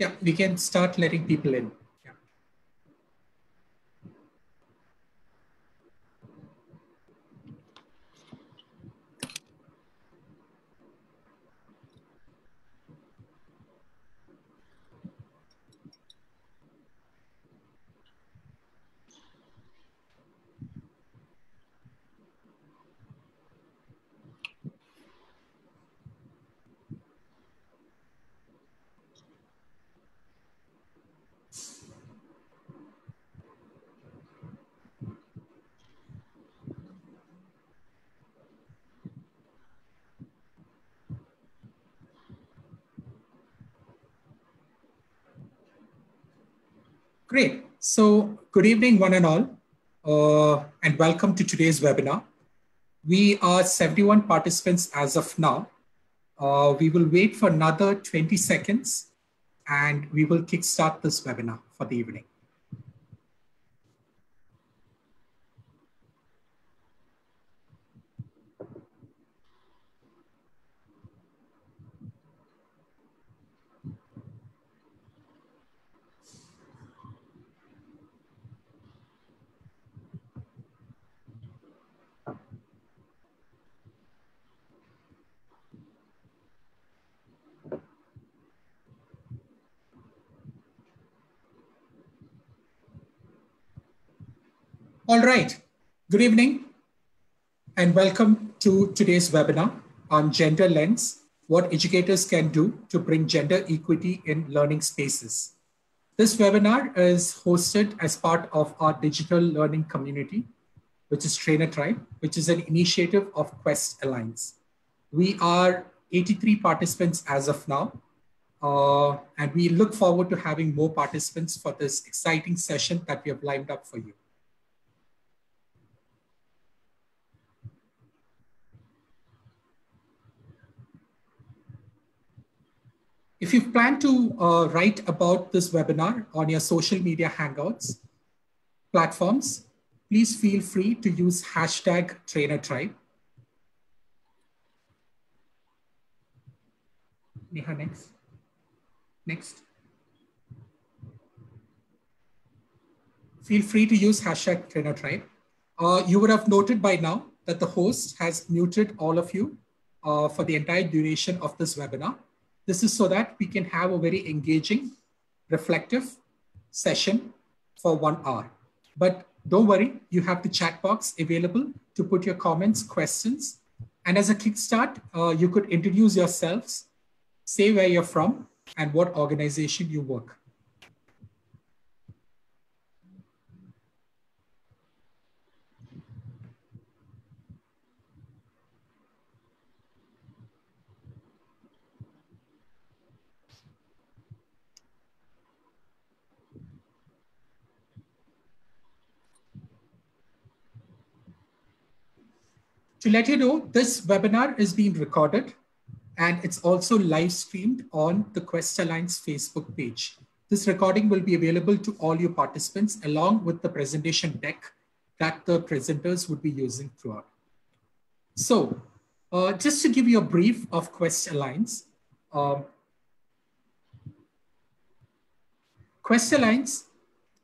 Yeah, we can start letting people in. Yeah. Great. So good evening, one and all, and welcome to today's webinar. We are 71 participants as of now. We will wait for another 20 seconds and we will kickstart this webinar for the evening. All right. Good evening and welcome to today's webinar on Gender Lens, what educators can do to bring gender equity in learning spaces. This webinar is hosted as part of our digital learning community, which is Trainer Tribe, which is an initiative of Quest Alliance. We are 83 participants as of now, and we look forward to having more participants for this exciting session that we have lined up for you. If you plan to write about this webinar on your social media hangouts platforms, please feel free to use hashtag #TrainerTribe. Neha, next. Next. Feel free to use hashtag #TrainerTribe. You would have noted by now that the host has muted all of you for the entire duration of this webinar. This is so that we can have a very engaging, reflective session for 1 hour. But don't worry, you have the chat box available to put your comments, questions. And as a kickstart, you could introduce yourselves, say where you're from, and what organization you work. To let you know, this webinar is being recorded and it's also live streamed on the Quest Alliance Facebook page. This recording will be available to all your participants along with the presentation deck that the presenters would be using throughout. So just to give you a brief of Quest Alliance, Quest Alliance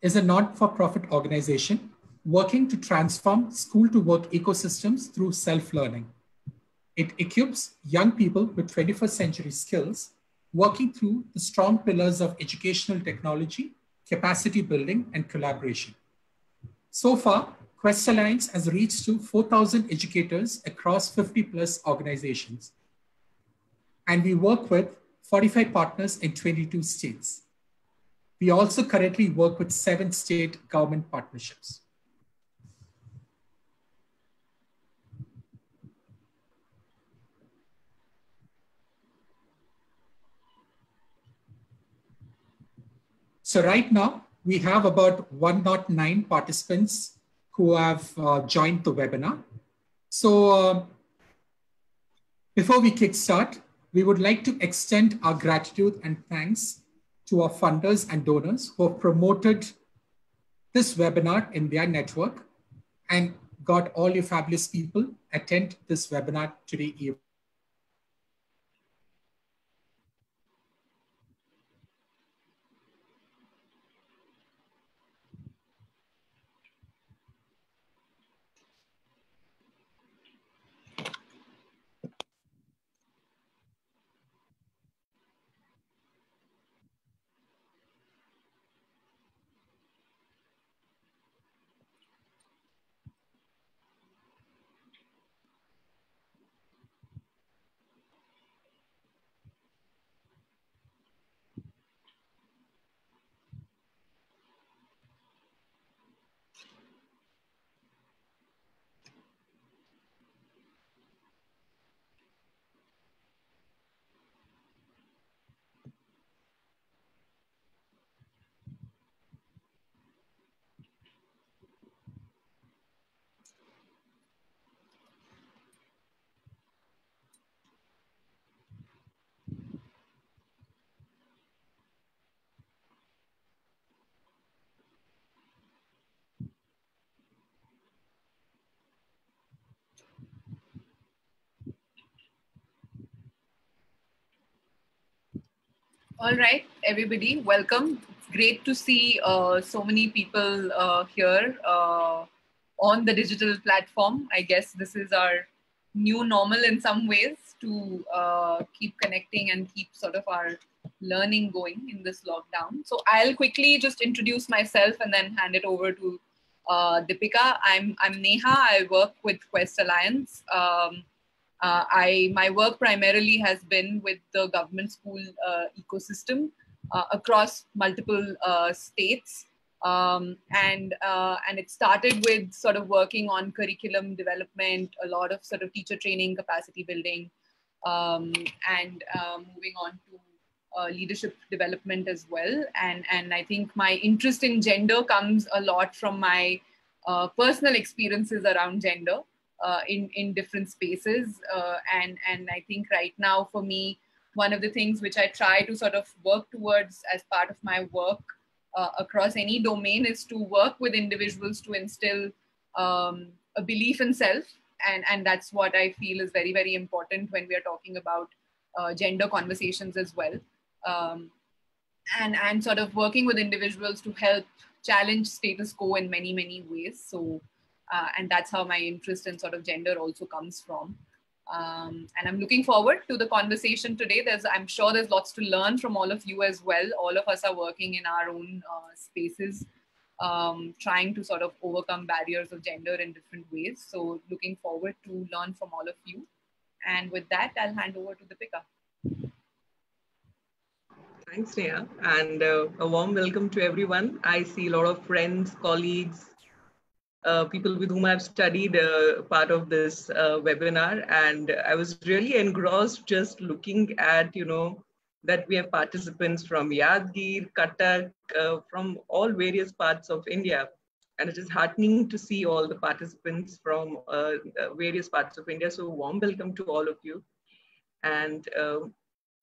is a not-for-profit organization working to transform school-to-work ecosystems through self-learning. It equips young people with 21st century skills, working through the strong pillars of educational technology, capacity building, and collaboration. So far, Quest Alliance has reached to 4,000 educators across 50+ organizations. And we work with 45 partners in 22 states. We also currently work with 7 state government partnerships. So right now, we have about 109 participants who have joined the webinar. So before we kickstart, we would like to extend our gratitude and thanks to our funders and donors who have promoted this webinar in their network and got all you fabulous people attend this webinar today evening. All right, everybody, welcome. It's great to see so many people here on the digital platform. I guess this is our new normal in some ways to keep connecting and keep sort of our learning going in this lockdown. So I'll quickly just introduce myself and then hand it over to Deepika. I'm Neha. I work with Quest Alliance. My work primarily has been with the government school ecosystem across multiple states, and it started with sort of working on curriculum development, a lot of sort of teacher training, capacity building, and moving on to leadership development as well. And I think my interest in gender comes a lot from my personal experiences around gender in different spaces. And I think right now for me, one of the things which I try to sort of work towards as part of my work across any domain is to work with individuals to instill a belief in self. And that's what I feel is very, very important when we are talking about gender conversations as well. And sort of working with individuals to help challenge status quo in many, many ways. So, and that's how my interest in sort of gender also comes from. And I'm looking forward to the conversation today. I'm sure there's lots to learn from all of you as well. All of us are working in our own spaces, trying to sort of overcome barriers of gender in different ways. So looking forward to learn from all of you. And with that, I'll hand over to Deepika. Thanks, Neha, and a warm welcome to everyone. I see a lot of friends, colleagues, people with whom I've studied part of this webinar, and I was really engrossed just looking at, that we have participants from Yadgir, Cuttack, from all various parts of India. And it is heartening to see all the participants from various parts of India. So warm welcome to all of you. And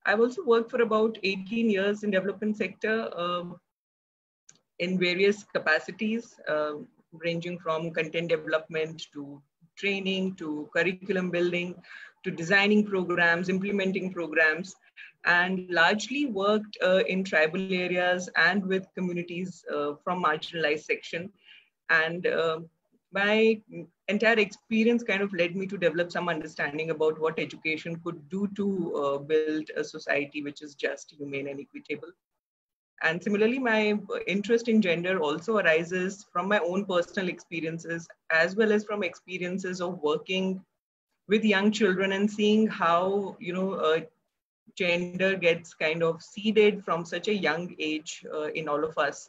I've also worked for about 18 years in development sector in various capacities, ranging from content development to training, to curriculum building, to designing programs, implementing programs, and largely worked in tribal areas and with communities from marginalized section. And my entire experience kind of led me to develop some understanding about what education could do to build a society which is just, humane, and equitable. And similarly, my interest in gender also arises from my own personal experiences, as well as from experiences of working with young children and seeing how, gender gets kind of seeded from such a young age in all of us.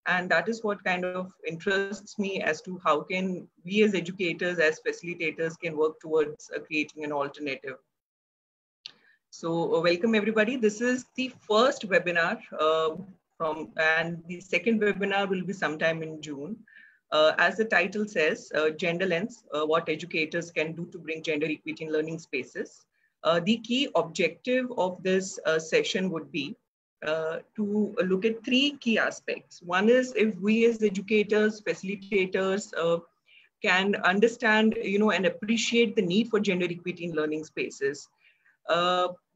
And that is what kind of interests me as to how can we as educators, as facilitators, can work towards creating an alternative. So welcome everybody. This is the first webinar and the second webinar will be sometime in June. As the title says, Gender Lens, what educators can do to bring gender equity in learning spaces. The key objective of this session would be to look at three key aspects. One is if we as educators, facilitators can understand, and appreciate the need for gender equity in learning spaces.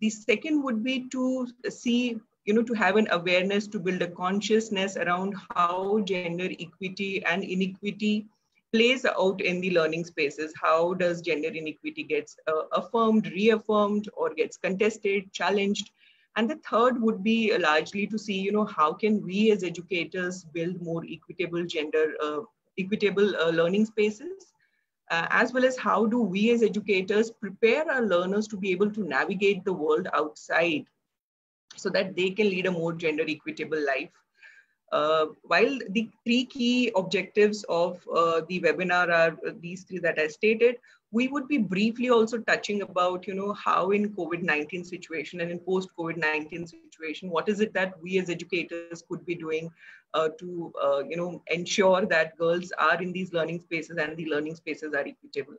The second would be to see, to have an awareness, to build a consciousness around how gender equity and inequity plays out in the learning spaces. How does gender inequity gets affirmed, reaffirmed, or gets contested, challenged? And the third would be largely to see, how can we as educators build more equitable learning spaces, as well as how do we as educators prepare our learners to be able to navigate the world outside so that they can lead a more gender equitable life. While the three key objectives of the webinar are these three that I stated, we would be briefly also touching about, how in COVID-19 situation and in post-COVID-19 situation, what is it that we as educators could be doing to, ensure that girls are in these learning spaces and the learning spaces are equitable.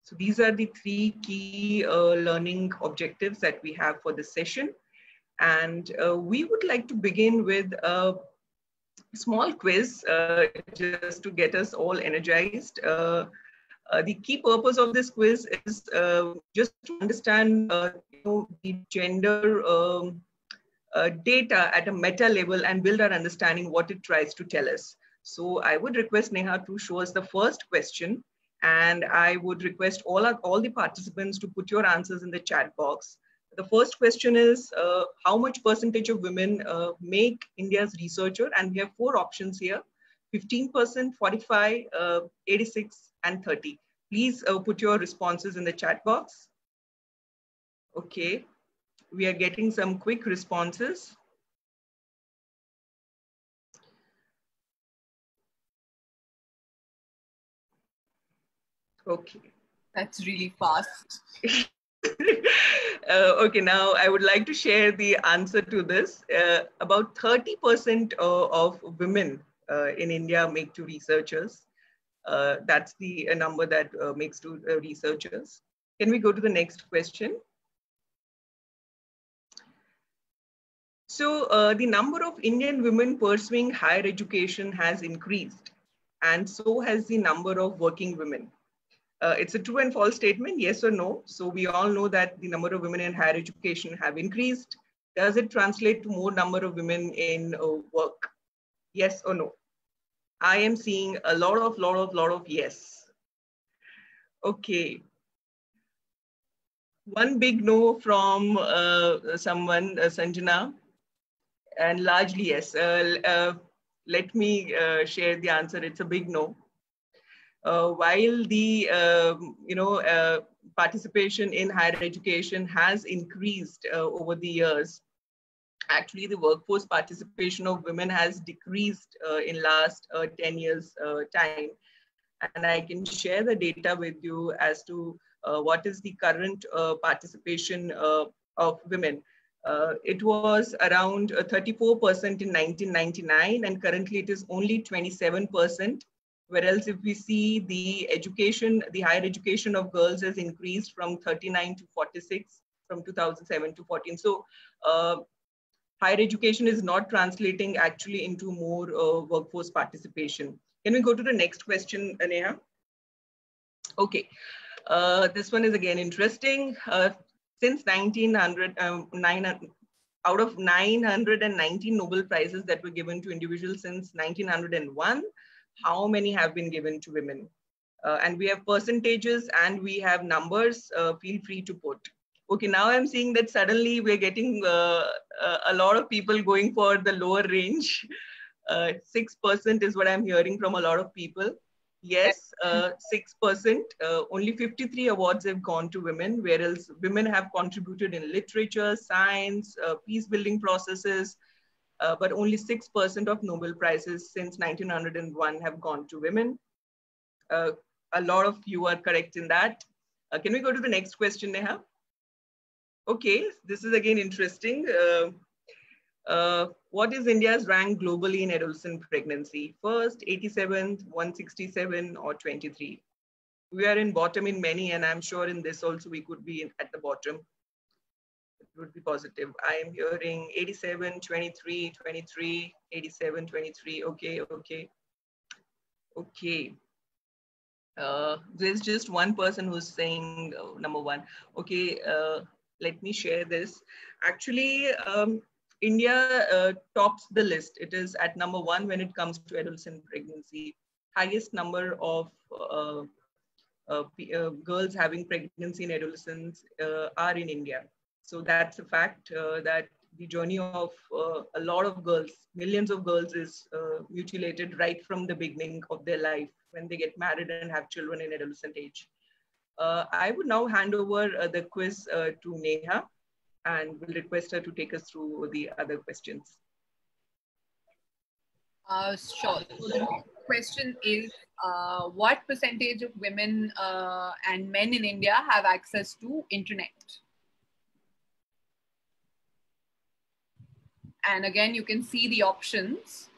So these are the three key learning objectives that we have for this session. And we would like to begin with a small quiz just to get us all energized. The key purpose of this quiz is just to understand the gender data at a meta level and build our understanding what it tries to tell us. So I would request Neha to show us the first question, and I would request all the participants to put your answers in the chat box. The first question is, how much percentage of women make India's researcher? And we have 4 options here: 15%, 45, 86, and 30. Please put your responses in the chat box. Okay, we are getting some quick responses. Okay. That's really fast. Okay, now I would like to share the answer to this. About 30% of women in India make to researchers. That's the number that makes to researchers. Can we go to the next question? So the number of Indian women pursuing higher education has increased, and so has the number of working women. It's a true and false statement, yes or no. So we all know that the number of women in higher education have increased. Does it translate to more number of women in work? Yes or no? I am seeing a lot of yes. Okay. One big no from someone, Sanjana, and largely yes. Let me share the answer. It's a big no. While the participation in higher education has increased over the years, actually the workforce participation of women has decreased in last 10 years time. And I can share the data with you as to what is the current participation of women. It was around 34% in 1999, and currently it is only 27%. Whereas if we see the education, the higher education of girls has increased from 39 to 46 from 2007 to 14. So higher education is not translating actually into more workforce participation. Can we go to the next question, Neha? Okay, this one is again interesting. Since 1900, out of 919 Nobel Prizes that were given to individuals since 1901, how many have been given to women? And we have percentages and we have numbers. Feel free to put. Okay, now I'm seeing that suddenly we're getting a lot of people going for the lower range. 6% is what I'm hearing from a lot of people. Yes, 6%. Only 53 awards have gone to women, whereas women have contributed in literature, science, peace building processes, but only 6% of Nobel Prizes since 1901 have gone to women. A lot of you are correct in that. Can we go to the next question, Neha? Okay, this is again interesting. What is India's rank globally in adolescent pregnancy? First, 87th, 167, or 23? We are in bottom in many, and I'm sure in this also we could be at the bottom. It would be positive. I am hearing 87, 23, 23, 87, 23. Okay, okay. Okay. There's just one person who's saying number 1. Okay, let me share this. Actually, India tops the list. It is at number 1 when it comes to adolescent pregnancy. Highest number of girls having pregnancy in adolescence are in India. So that's a fact that the journey of a lot of girls, millions of girls, is mutilated right from the beginning of their life when they get married and have children in adolescent age. I would now hand over the quiz to Neha, and will request her to take us through the other questions. Sure. So the question is, what percentage of women and men in India have access to internet? And again, you can see the options.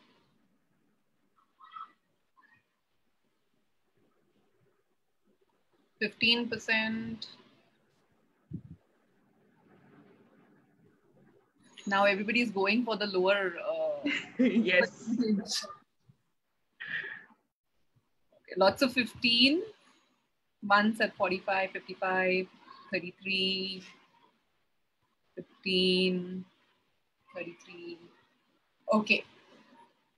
%. Now everybody is going for the lower. Yes. Okay, lots of 15. One's at 45, 55, 33, 15, 33. Okay.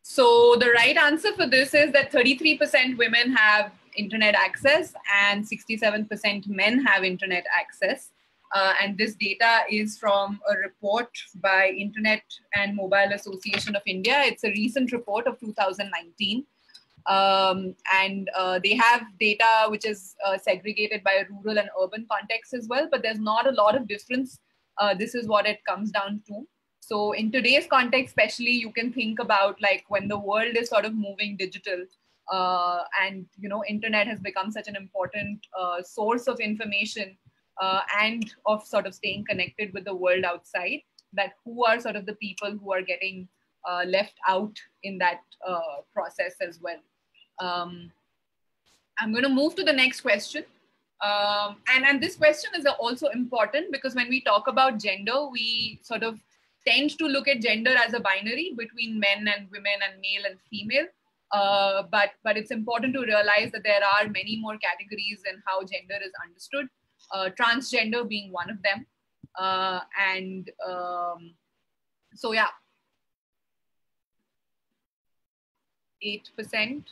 So the right answer for this is that 33% women have internet access and 67% men have internet access. And this data is from a report by Internet and Mobile Association of India. It's a recent report of 2019. And they have data which is segregated by a rural and urban context as well, but there's not a lot of difference. This is what it comes down to. So in today's context, especially, you can think about like when the world is sort of moving digital, and internet has become such an important source of information and of sort of staying connected with the world outside, that who are sort of the people who are getting left out in that process as well. I'm going to move to the next question. And this question is also important because when we talk about gender, we sort of tend to look at gender as a binary between men and women and male and female. But it's important to realize that there are many more categories in how gender is understood, transgender being one of them. So yeah, 8%.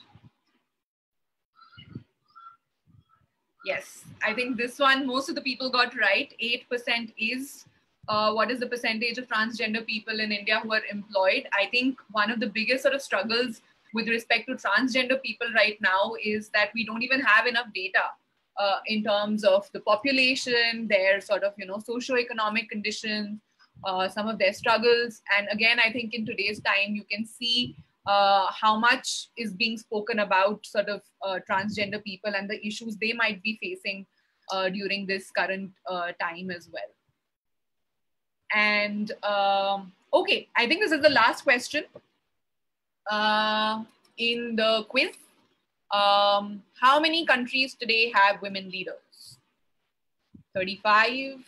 Yes, I think this one, most of the people got right. 8% is what is the percentage of transgender people in India who are employed. I think one of the biggest sort of struggles with respect to transgender people right now is that we don't even have enough data in terms of the population, their sort of, socioeconomic conditions, some of their struggles. And again, I think in today's time, you can see how much is being spoken about sort of transgender people and the issues they might be facing during this current time as well. And okay, I think this is the last question in the quiz. How many countries today have women leaders? 35,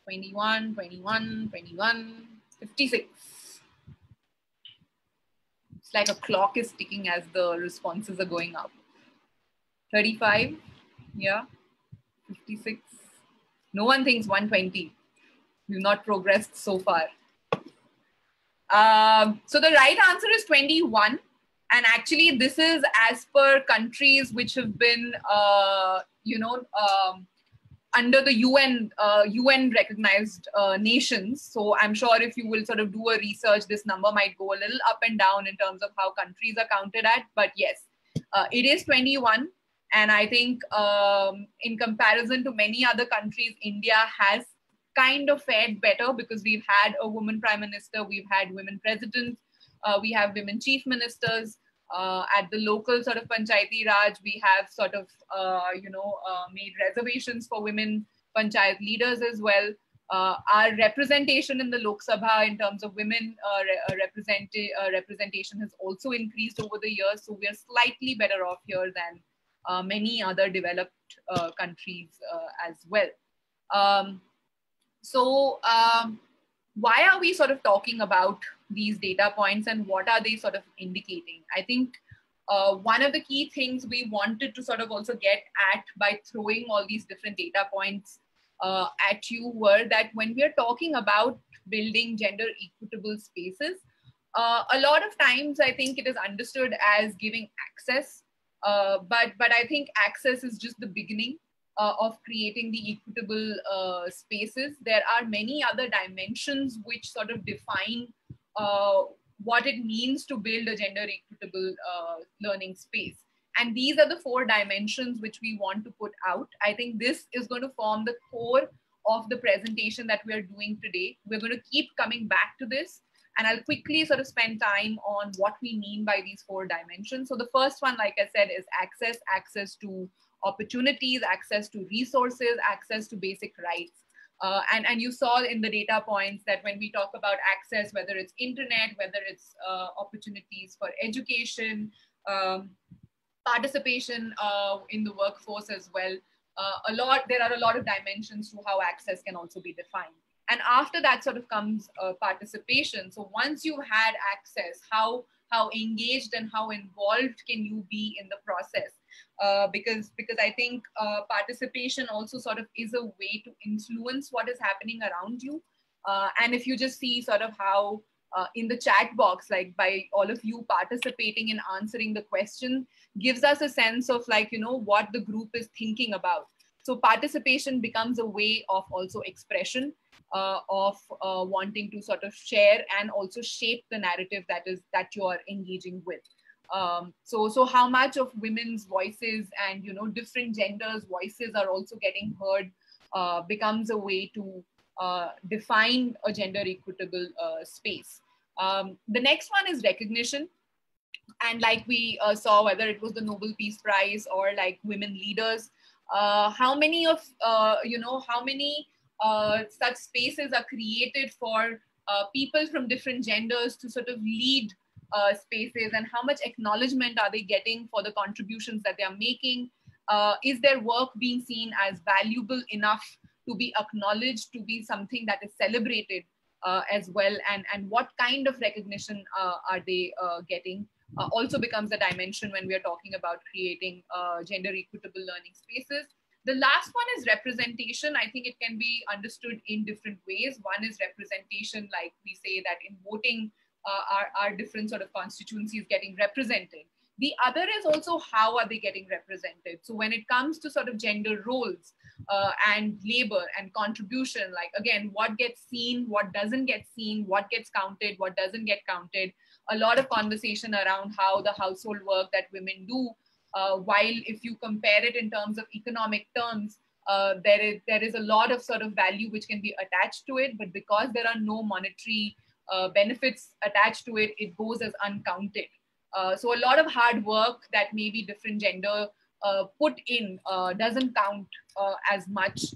21, 21, 21, 56. It's like a clock is ticking as the responses are going up. 35, yeah, 56. No one thinks 120. We've not progressed so far. So the right answer is 21. And actually, this is as per countries which have been, under the UN recognized nations. So I'm sure if you will sort of do a research, this number might go a little up and down in terms of how countries are counted at. But yes, it is 21. And I think in comparison to many other countries, India has kind of fared better because we've had a woman prime minister, we've had women presidents, we have women chief ministers. At the local sort of Panchayati Raj, we have sort of, made reservations for women Panchayat leaders as well. Our representation in the Lok Sabha in terms of women representation has also increased over the years. So we are slightly better off here than many other developed countries as well. Why are we sort of talking about these data points and what are they sort of indicating? I think one of the key things we wanted to sort of also get at by throwing all these different data points at you were that when we are talking about building gender equitable spaces, a lot of times I think it is understood as giving access, but I think access is just the beginning of creating the equitable spaces. There are many other dimensions which sort of define what it means to build a gender equitable learning space. And these are the 4 dimensions which we want to put out. I think this is going to form the core of the presentation that we're doing today. We're going to keep coming back to this. And I'll quickly sort of spend time on what we mean by these 4 dimensions. So the first one, like I said, is access to opportunities, access to resources, access to basic rights. And you saw in the data points that when we talk about access, whether it's internet, whether it's opportunities for education, participation in the workforce as well, there are a lot of dimensions to how access can also be defined. And after that sort of comes participation. So once you've had access, how engaged and how involved can you be in the process? Because I think participation also sort of is a way to influence what is happening around you. And if you just see sort of how in the chat box, like by all of you participating in answering the question, gives us a sense of like, you know, what the group is thinking about. So participation becomes a way of also expression, of wanting to sort of share and also shape the narrative that you are engaging with. So how much of women's voices and, you know, different genders' voices are also getting heard becomes a way to define a gender equitable space. The next one is recognition. And like we saw, whether it was the Nobel Peace Prize or like women leaders, how many of, how many such spaces are created for people from different genders to sort of lead spaces, and how much acknowledgement are they getting for the contributions that they are making? Is their work being seen as valuable enough to be acknowledged, to be something that is celebrated as well? And what kind of recognition are they getting? Also becomes a dimension when we are talking about creating gender equitable learning spaces. The last one is representation. I think it can be understood in different ways. One is representation, like we say that in voting, are different sort of constituencies getting represented. The other is also how are they getting represented. So when it comes to sort of gender roles and labor and contribution, like again, what gets seen, what doesn't get seen, what gets counted, what doesn't get counted. A lot of conversation around how the household work that women do, while if you compare it in terms of economic terms, there is a lot of sort of value which can be attached to it, but because there are no monetary benefits attached to it, it goes as uncounted. So a lot of hard work that maybe different gender put in doesn't count as much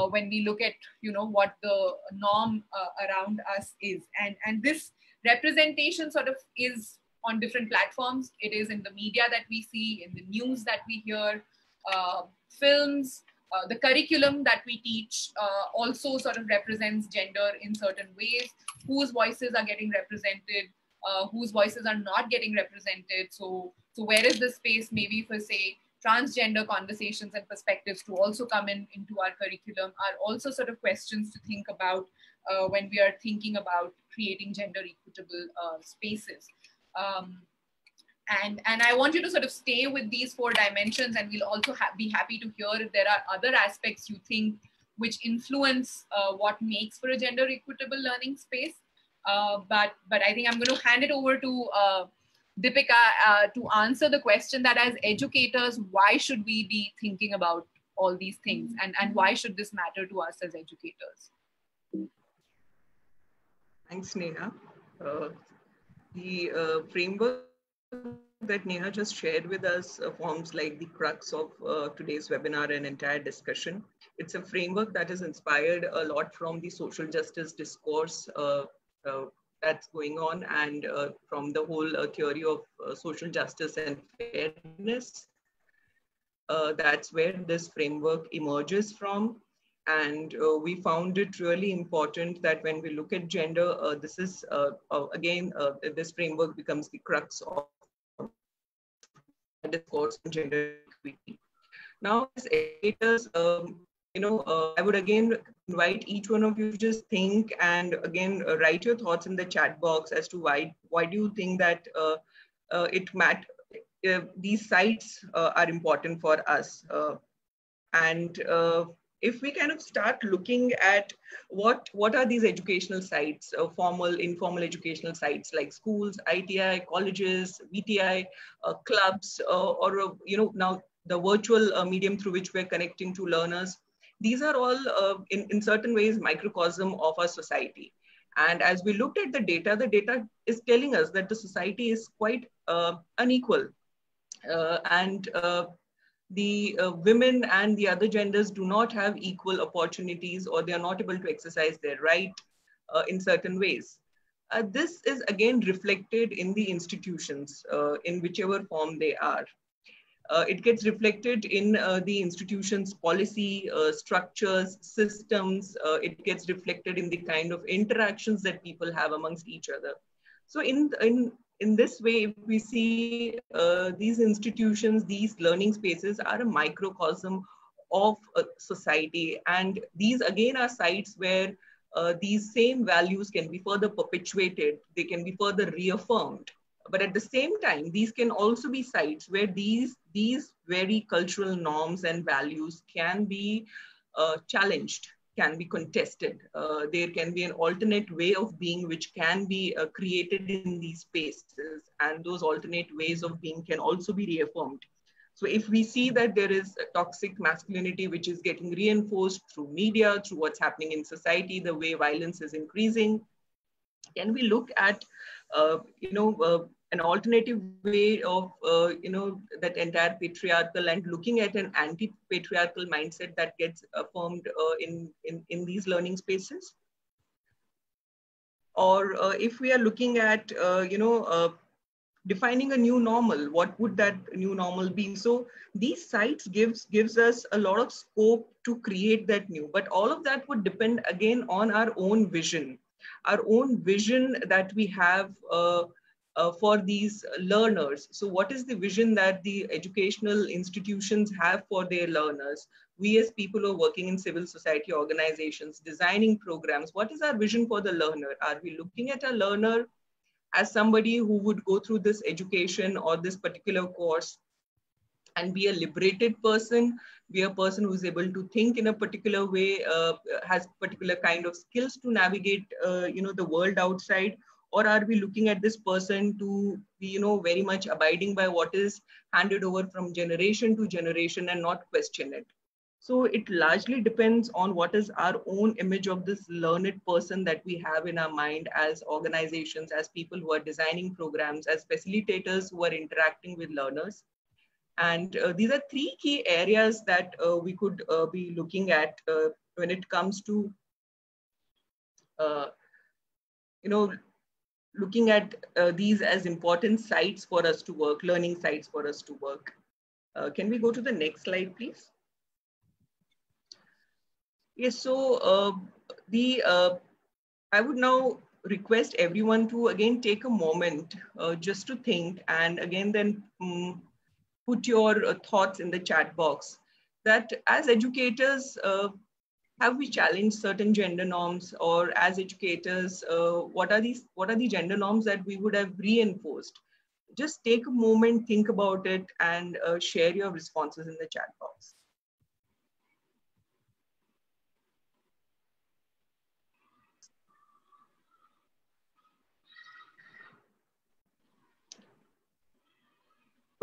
when we look at, you know, what the norm around us is. And this representation sort of is on different platforms. It is in the media that we see, in the news that we hear, films, the curriculum that we teach also sort of represents gender in certain ways. Whose voices are getting represented, whose voices are not getting represented. So where is the space maybe for, say, transgender conversations and perspectives to also come into our curriculum, are also sort of questions to think about when we are thinking about creating gender equitable spaces. And I want you to sort of stay with these 4 dimensions, and we'll also be happy to hear if there are other aspects you think which influence what makes for a gender equitable learning space. But I think I'm going to hand it over to Deepika to answer the question that as educators, why should we be thinking about all these things, and why should this matter to us as educators? Thanks, Neha. The framework that Neha just shared with us forms like the crux of today's webinar and entire discussion. It's a framework that is inspired a lot from the social justice discourse that's going on, and from the whole theory of social justice and fairness. That's where this framework emerges from. And we found it really important that when we look at gender, this is, again, this framework becomes the crux of discourse on gender equity. Now, as educators, I would again invite each one of you to just think and again write your thoughts in the chat box as to why do you think that these sites are important for us. If we kind of start looking at what are these educational sites, formal, informal educational sites like schools, ITI, colleges, VTI, clubs, or now the virtual medium through which we're connecting to learners. These are all in certain ways microcosm of our society. And as we looked at the data is telling us that the society is quite unequal. The women and the other genders do not have equal opportunities, or they are not able to exercise their right in certain ways. This is again reflected in the institutions in whichever form they are. It gets reflected in the institution's policy, structures, systems. It gets reflected in the kind of interactions that people have amongst each other. So in this way, we see these institutions, these learning spaces are a microcosm of society. And these again are sites where these same values can be further perpetuated, they can be further reaffirmed. But at the same time, these can also be sites where these very cultural norms and values can be challenged, can be contested. There can be an alternate way of being which can be created in these spaces, and those alternate ways of being can also be reaffirmed. So if we see that there is a toxic masculinity which is getting reinforced through media, through what's happening in society, the way violence is increasing, can we look at an alternative way of that entire patriarchal, and looking at an anti-patriarchal mindset that gets affirmed in these learning spaces? Or if we are looking at defining a new normal, what would that new normal be? So these sites gives us a lot of scope to create that new, but all of that would depend again on our own vision that we have for these learners. So what is the vision that the educational institutions have for their learners? We as people who are working in civil society organizations, designing programs, what is our vision for the learner? Are we looking at a learner as somebody who would go through this education or this particular course and be a liberated person, be a person who's able to think in a particular way, has particular kind of skills to navigate, the world outside? Or are we looking at this person to be, very much abiding by what is handed over from generation to generation and not question it? So it largely depends on what is our own image of this learned person that we have in our mind as organizations, as people who are designing programs, as facilitators who are interacting with learners. And these are three key areas that we could be looking at when it comes to, looking at these as important sites for us to work, learning sites for us to work. Can we go to the next slide, please? Yes, so I would now request everyone to again take a moment just to think, and again then put your thoughts in the chat box, that as educators, have we challenged certain gender norms? Or as educators, what are the gender norms that we would have reinforced? Just take a moment, think about it, and share your responses in the chat box.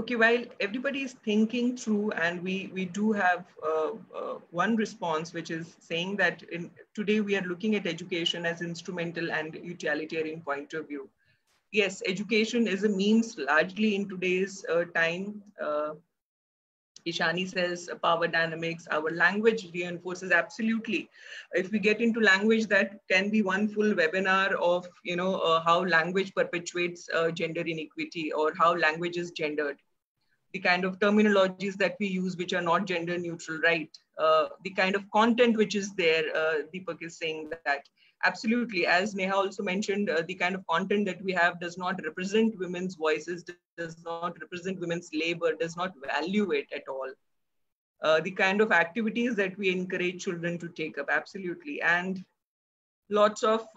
Okay, while everybody is thinking through, and we do have one response, which is saying that today we are looking at education as instrumental and utilitarian point of view. Yes, education is a means largely in today's time. Ishani says power dynamics, our language reinforces, absolutely. If we get into language, that can be one full webinar of how language perpetuates gender inequity, or how language is gendered. The kind of terminologies that we use which are not gender neutral, right? The kind of content which is there, Deepak is saying that. Absolutely, as Neha also mentioned, the kind of content that we have does not represent women's voices, does not represent women's labor, does not value it at all. The kind of activities that we encourage children to take up, absolutely. And lots of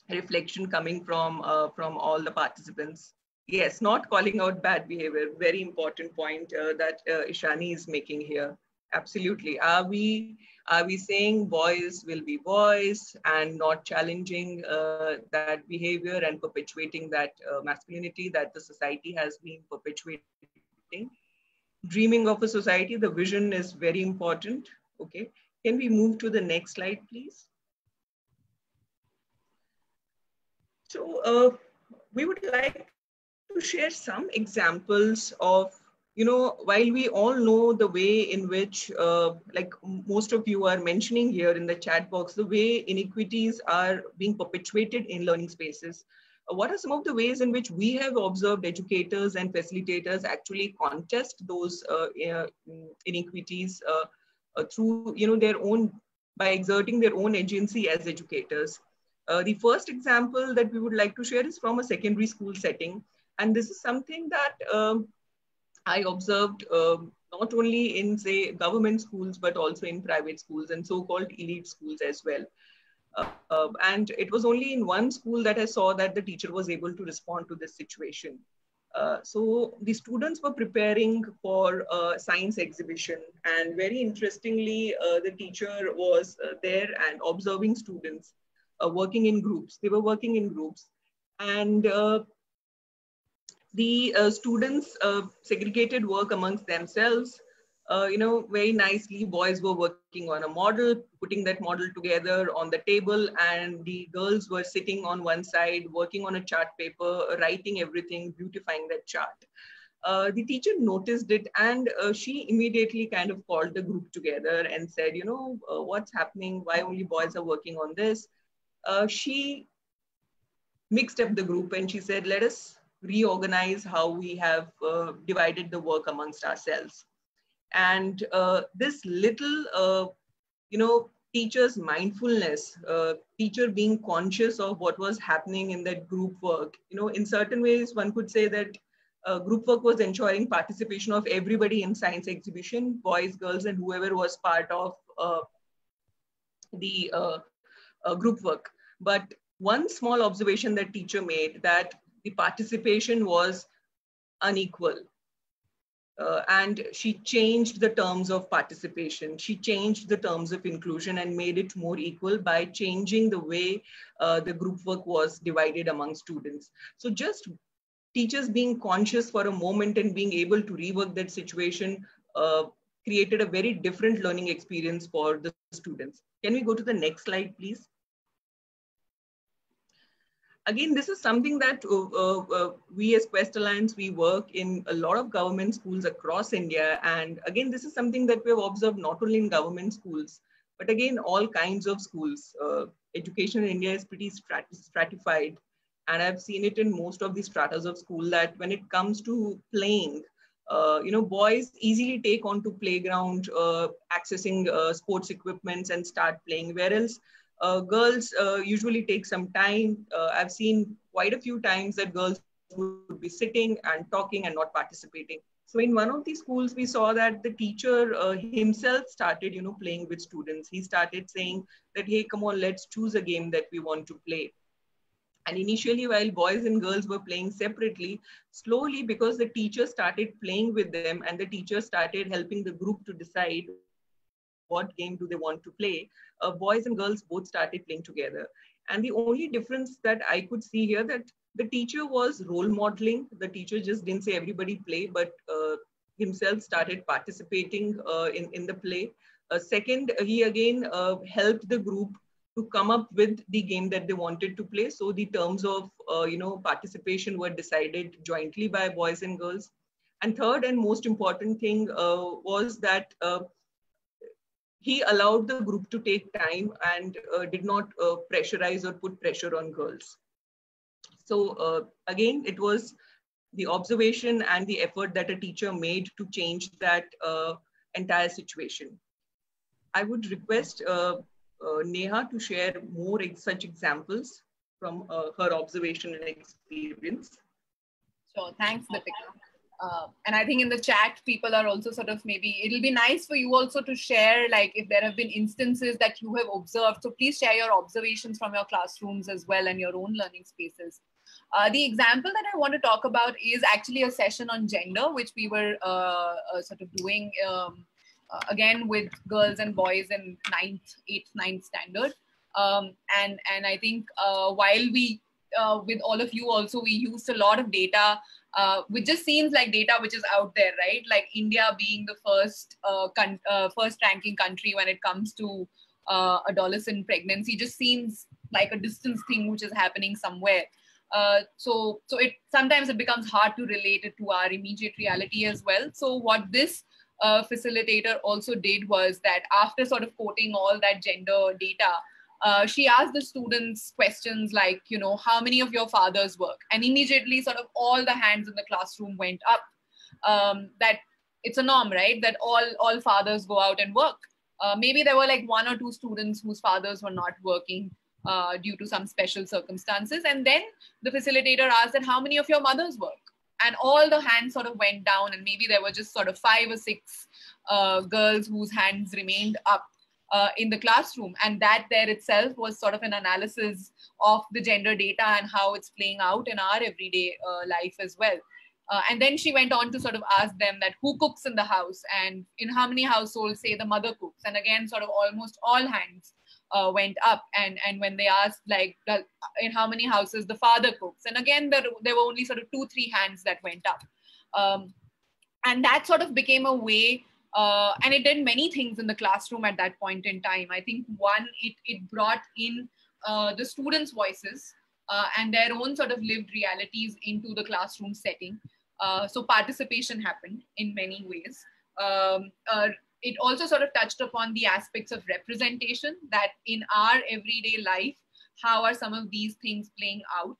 reflection coming from all the participants. Yes, not calling out bad behavior, very important point that Ishani is making here. Absolutely. Are we saying boys will be boys and not challenging that behavior and perpetuating that masculinity that the society has been perpetuating? Dreaming of a society, the vision is very important. Okay. Can we move to the next slide, please? So we would like to share some examples of, while we all know the way in which, like most of you are mentioning here in the chat box, the way inequities are being perpetuated in learning spaces, what are some of the ways in which we have observed educators and facilitators actually contest those inequities through, their own, by exerting their own agency as educators? The first example that we would like to share is from a secondary school setting. And this is something that I observed not only in, say, government schools, but also in private schools and so-called elite schools as well. And it was only in one school that I saw that the teacher was able to respond to this situation. So the students were preparing for a science exhibition, and very interestingly, the teacher was there and observing students working in groups. They were working in groups, and the students segregated work amongst themselves. Very nicely, boys were working on a model, putting that model together on the table, and the girls were sitting on one side, working on a chart paper, writing everything, beautifying that chart. The teacher noticed it, and she immediately kind of called the group together and said, what's happening? Why only boys are working on this? She mixed up the group and she said, let us reorganize how we have divided the work amongst ourselves. And this little, teacher's mindfulness, teacher being conscious of what was happening in that group work, in certain ways, one could say that group work was ensuring participation of everybody in science exhibition, boys, girls, and whoever was part of the group work. But one small observation that teacher made, that the participation was unequal. And she changed the terms of participation. She changed the terms of inclusion and made it more equal by changing the way the group work was divided among students. So just teachers being conscious for a moment and being able to rework that situation created a very different learning experience for the students. Can we go to the next slide, please? Again, this is something that we as Quest Alliance, we work in a lot of government schools across India. And again, this is something that we have observed not only in government schools, but again, all kinds of schools. Education in India is pretty stratified. And I've seen it in most of the stratas of school that when it comes to playing, boys easily take onto playground, accessing sports equipments and start playing, whereas girls usually take some time. I've seen quite a few times that girls would be sitting and talking and not participating. So in one of these schools, we saw that the teacher himself started, playing with students. He started saying that, hey, come on, let's choose a game that we want to play. And initially, while boys and girls were playing separately, slowly, because the teacher started playing with them and the teacher started helping the group to decide what game do they want to play, boys and girls both started playing together. And the only difference that I could see here, that the teacher was role modeling. The teacher just didn't say everybody play, but himself started participating in the play. Second, he again helped the group to come up with the game that they wanted to play. So the terms of participation were decided jointly by boys and girls. And third and most important thing was that he allowed the group to take time and did not pressurize or put pressure on girls. So again, it was the observation and the effort that a teacher made to change that entire situation. I would request Neha to share more such examples from her observation and experience. Sure, thanks, Deepika. And I think in the chat, people are also sort of, maybe it'll be nice for you also to share, like if there have been instances that you have observed. So please share your observations from your classrooms as well and your own learning spaces. The example that I want to talk about is actually a session on gender, which we were sort of doing again with girls and boys in 8th, 9th standard. And I think while we, with all of you also, we used a lot of data, which just seems like data which is out there, right? Like India being the first ranking country when it comes to adolescent pregnancy just seems like a distance thing which is happening somewhere. So sometimes it becomes hard to relate it to our immediate reality as well. So what this facilitator also did was that after sort of quoting all that gender data, she asked the students questions like, how many of your fathers work? And immediately sort of all the hands in the classroom went up. That it's a norm, right? That all fathers go out and work. Maybe there were like 1 or 2 students whose fathers were not working due to some special circumstances. And then the facilitator asked that how many of your mothers work? And all the hands sort of went down, and maybe there were just sort of 5 or 6 girls whose hands remained up. in the classroom. And that there itself was sort of an analysis of the gender data and how it's playing out in our everyday life as well. And then she went on to sort of ask them that who cooks in the house, and in how many households, say, the mother cooks. And again, sort of almost all hands went up. And when they asked, like, in how many houses the father cooks, and again, there were only sort of 2-3 hands that went up. And that sort of became a way, and it did many things in the classroom at that point in time. I think one, it brought in the students' voices and their own sort of lived realities into the classroom setting. So participation happened in many ways. It also sort of touched upon the aspects of representation, that in our everyday life, how are some of these things playing out?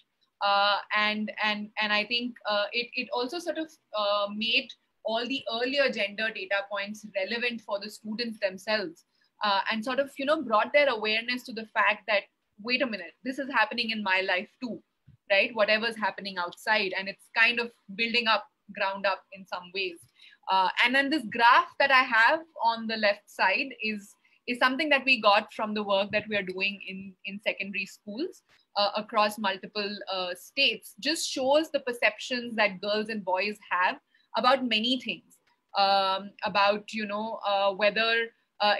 And I think it also sort of made all the earlier gender data points relevant for the students themselves, and sort of, brought their awareness to the fact that, wait a minute, this is happening in my life too, right? Whatever's happening outside, and it's kind of building up, ground up in some ways. And then this graph that I have on the left side is something that we got from the work that we are doing in secondary schools across multiple states. Just shows the perceptions that girls and boys have about many things, about, whether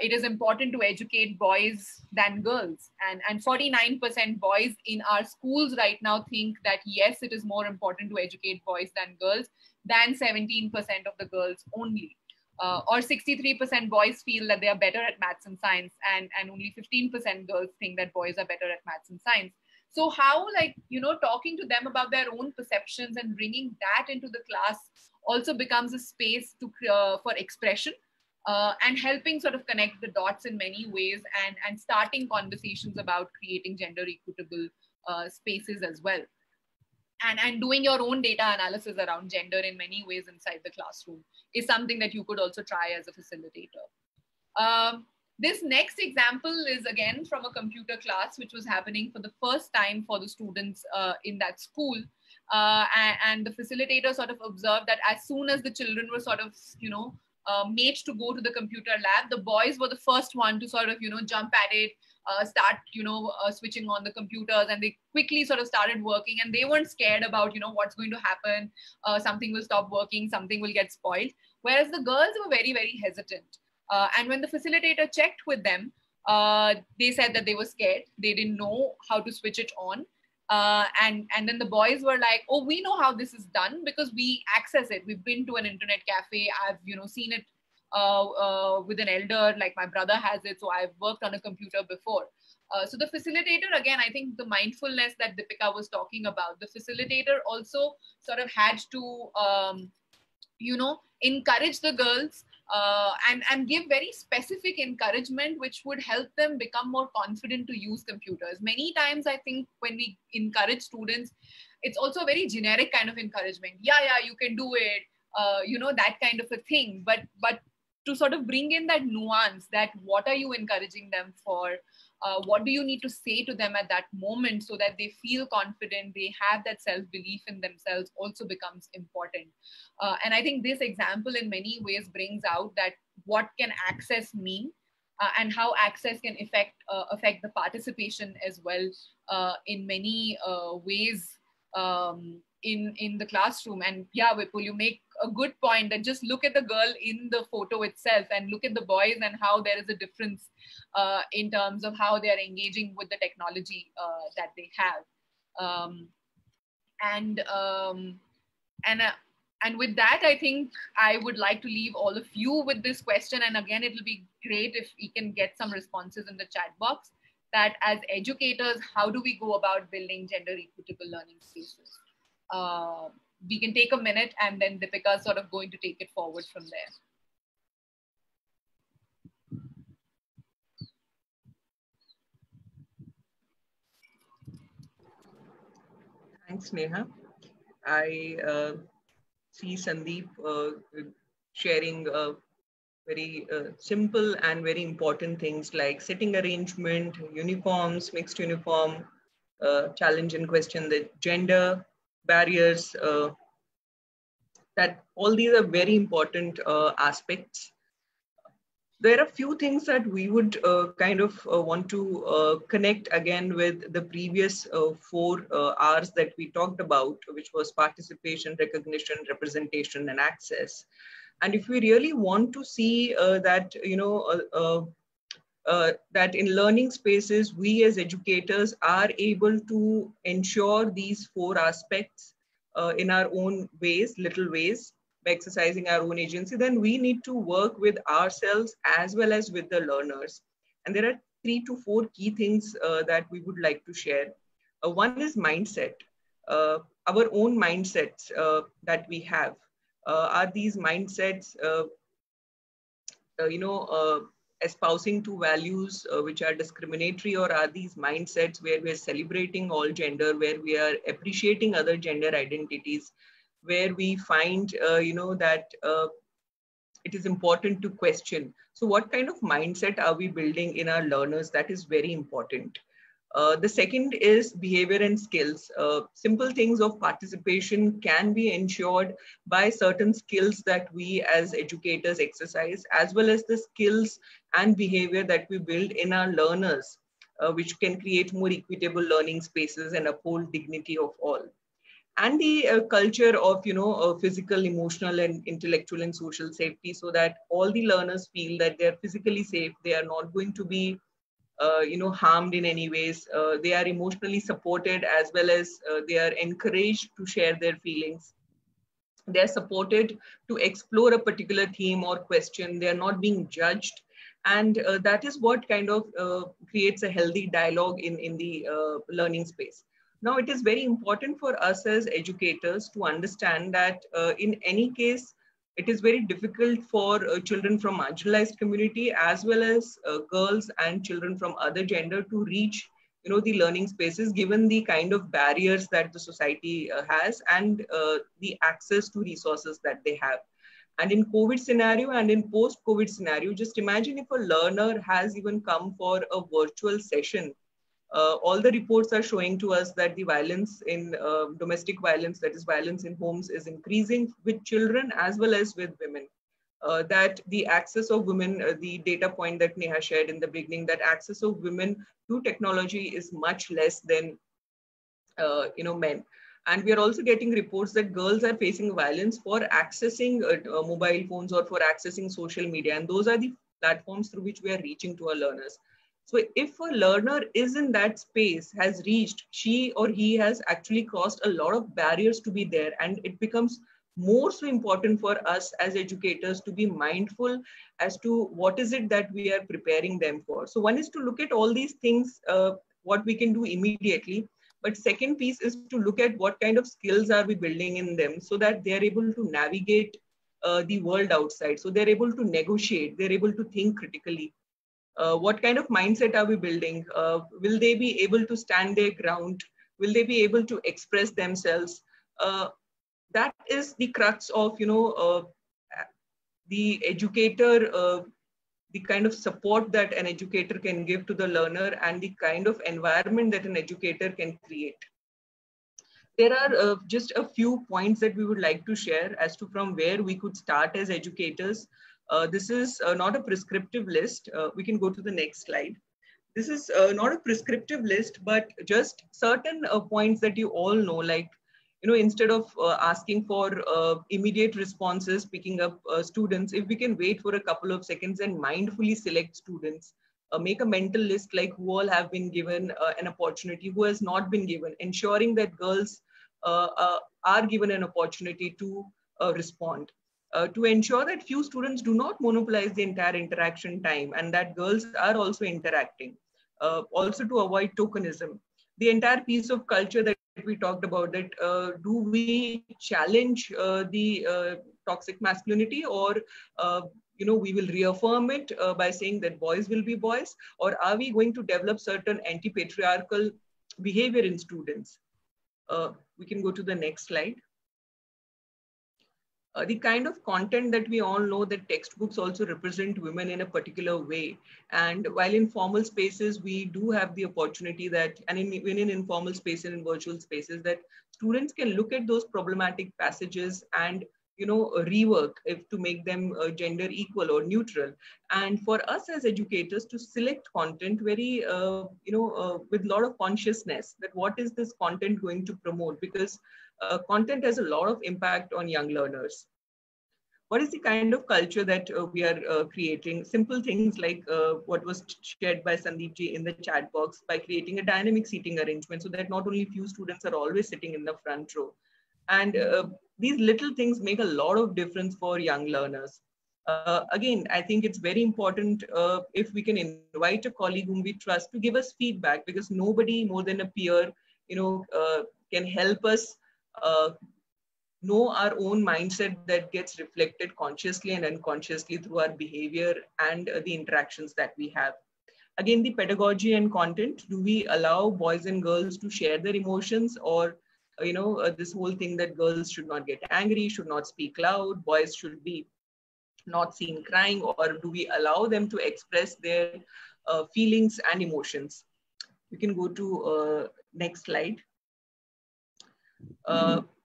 it is important to educate boys than girls. And 49% boys in our schools right now think that, yes, it is more important to educate boys than girls, than 17% of the girls only. Or 63% boys feel that they are better at maths and science, and only 15% girls think that boys are better at maths and science. So how, talking to them about their own perceptions and bringing that into the class also becomes a space for expression, and helping sort of connect the dots in many ways, and starting conversations about creating gender equitable spaces as well. And doing your own data analysis around gender in many ways inside the classroom is something that you could also try as a facilitator. This next example is again from a computer class, which was happening for the first time for the students in that school. And the facilitator sort of observed that as soon as the children were sort of, made to go to the computer lab, the boys were the first one to sort of, jump at it, start, switching on the computers, and they quickly sort of started working, and they weren't scared about, what's going to happen. Something will stop working, something will get spoiled. Whereas the girls were very, very hesitant. And when the facilitator checked with them, they said that they were scared. They didn't know how to switch it on. And then the boys were like, oh, we know how this is done because we access it. We've been to an internet cafe. I've, seen it with an elder, like my brother has it. So I've worked on a computer before. So the facilitator, again, I think the mindfulness that Deepika was talking about, the facilitator also sort of had to, encourage the girls and give very specific encouragement, which would help them become more confident to use computers. Many times, I think when we encourage students, it's also a very generic kind of encouragement. Yeah, you can do it, that kind of a thing. But to sort of bring in that nuance, that what are you encouraging them for? What do you need to say to them at that moment so that they feel confident, they have that self-belief in themselves, also becomes important. And I think this example in many ways brings out that what can access mean, and how access can affect the participation as well in many ways in the classroom. And yeah, Vipul, you make a good point that just look at the girl in the photo itself and look at the boys and how there is a difference in terms of how they are engaging with the technology that they have. And with that, I think I would like to leave all of you with this question. And again, it will be great if we can get some responses in the chat box, that as educators, how do we go about building gender equitable learning spaces? We can take a minute, and then Deepika is sort of going to take it forward from there. Thanks, Neha. I see Sandeep sharing very simple and very important things like sitting arrangement, uniforms, mixed uniform, challenge and question the gender barriers. That all these are very important aspects. There are a few things that we would kind of want to connect again with the previous 4 R's that we talked about, which was participation, recognition, representation, and access. And if we really want to see that, that in learning spaces, we as educators are able to ensure these 4 aspects in our own ways, little ways, by exercising our own agency, then we need to work with ourselves as well as with the learners. And there are 3 to 4 key things that we would like to share. One is mindset. Our own mindsets that we have. Are these mindsets, espousing to values which are discriminatory, or are these mindsets where we're celebrating all gender, where we are appreciating other gender identities, where we find, that it is important to question. So what kind of mindset are we building in our learners? That is very important. The second is behavior and skills. Simple things of participation can be ensured by certain skills that we as educators exercise, as well as the skills and behavior that we build in our learners, which can create more equitable learning spaces and uphold dignity of all. And the culture of, physical, emotional, and intellectual and social safety, so that all the learners feel that they're physically safe, they are not going to be harmed in any ways. They are emotionally supported, as well as they are encouraged to share their feelings. They are supported to explore a particular theme or question. They are not being judged. And that is what kind of creates a healthy dialogue in the learning space. Now, it is very important for us as educators to understand that in any case, it is very difficult for children from marginalized community, as well as girls and children from other gender, to reach the learning spaces, given the kind of barriers that the society has, and the access to resources that they have. And in COVID scenario and in post-COVID scenario, just imagine if a learner has even come for a virtual session. All the reports are showing to us that the violence in domestic violence, that is violence in homes, is increasing with children as well as with women. That the access of women, the data point that Neha shared in the beginning, that access of women to technology is much less than men. And we are also getting reports that girls are facing violence for accessing mobile phones or for accessing social media. And those are the platforms through which we are reaching to our learners. So if a learner is in that space, has reached, she or he has actually crossed a lot of barriers to be there. And it becomes more so important for us as educators to be mindful as to what is it that we are preparing them for. So one is to look at all these things, what we can do immediately. But second piece is to look at what kind of skills are we building in them, so that they're able to navigate the world outside. So they're able to negotiate, they're able to think critically. What kind of mindset are we building? Will they be able to stand their ground? Will they be able to express themselves? That is the crux of, the educator, the kind of support that an educator can give to the learner, and the kind of environment that an educator can create. There are just a few points that we would like to share as to from where we could start as educators. This is not a prescriptive list. We can go to the next slide. This is not a prescriptive list, but just certain points that you all know, like, instead of asking for immediate responses, picking up students, if we can wait for a couple of seconds and mindfully select students, make a mental list, like who all have been given an opportunity, who has not been given, ensuring that girls are given an opportunity to respond. To ensure that few students do not monopolize the entire interaction time, and that girls are also interacting. Also to avoid tokenism. The entire piece of culture that we talked about, that do we challenge the toxic masculinity, or we will reaffirm it by saying that boys will be boys, or are we going to develop certain anti-patriarchal behavior in students? We can go to the next slide. The kind of content that we all know, that textbooks also represent women in a particular way. And while in formal spaces, we do have the opportunity that, and even in informal spaces and in virtual spaces, that students can look at those problematic passages and, rework if to make them gender equal or neutral. And for us as educators to select content very, with a lot of consciousness that what is this content going to promote, because content has a lot of impact on young learners. What is the kind of culture that we are creating? Simple things like what was shared by Sandeep ji in the chat box, by creating a dynamic seating arrangement so that not only few students are always sitting in the front row. And these little things make a lot of difference for young learners. Again, I think it's very important if we can invite a colleague whom we trust to give us feedback, because nobody more than a peer, can help us know our own mindset that gets reflected consciously and unconsciously through our behavior and the interactions that we have. Again, the pedagogy and content, do we allow boys and girls to share their emotions, or this whole thing that girls should not get angry, should not speak loud, boys should be not seen crying, or do we allow them to express their feelings and emotions? You can go to next slide.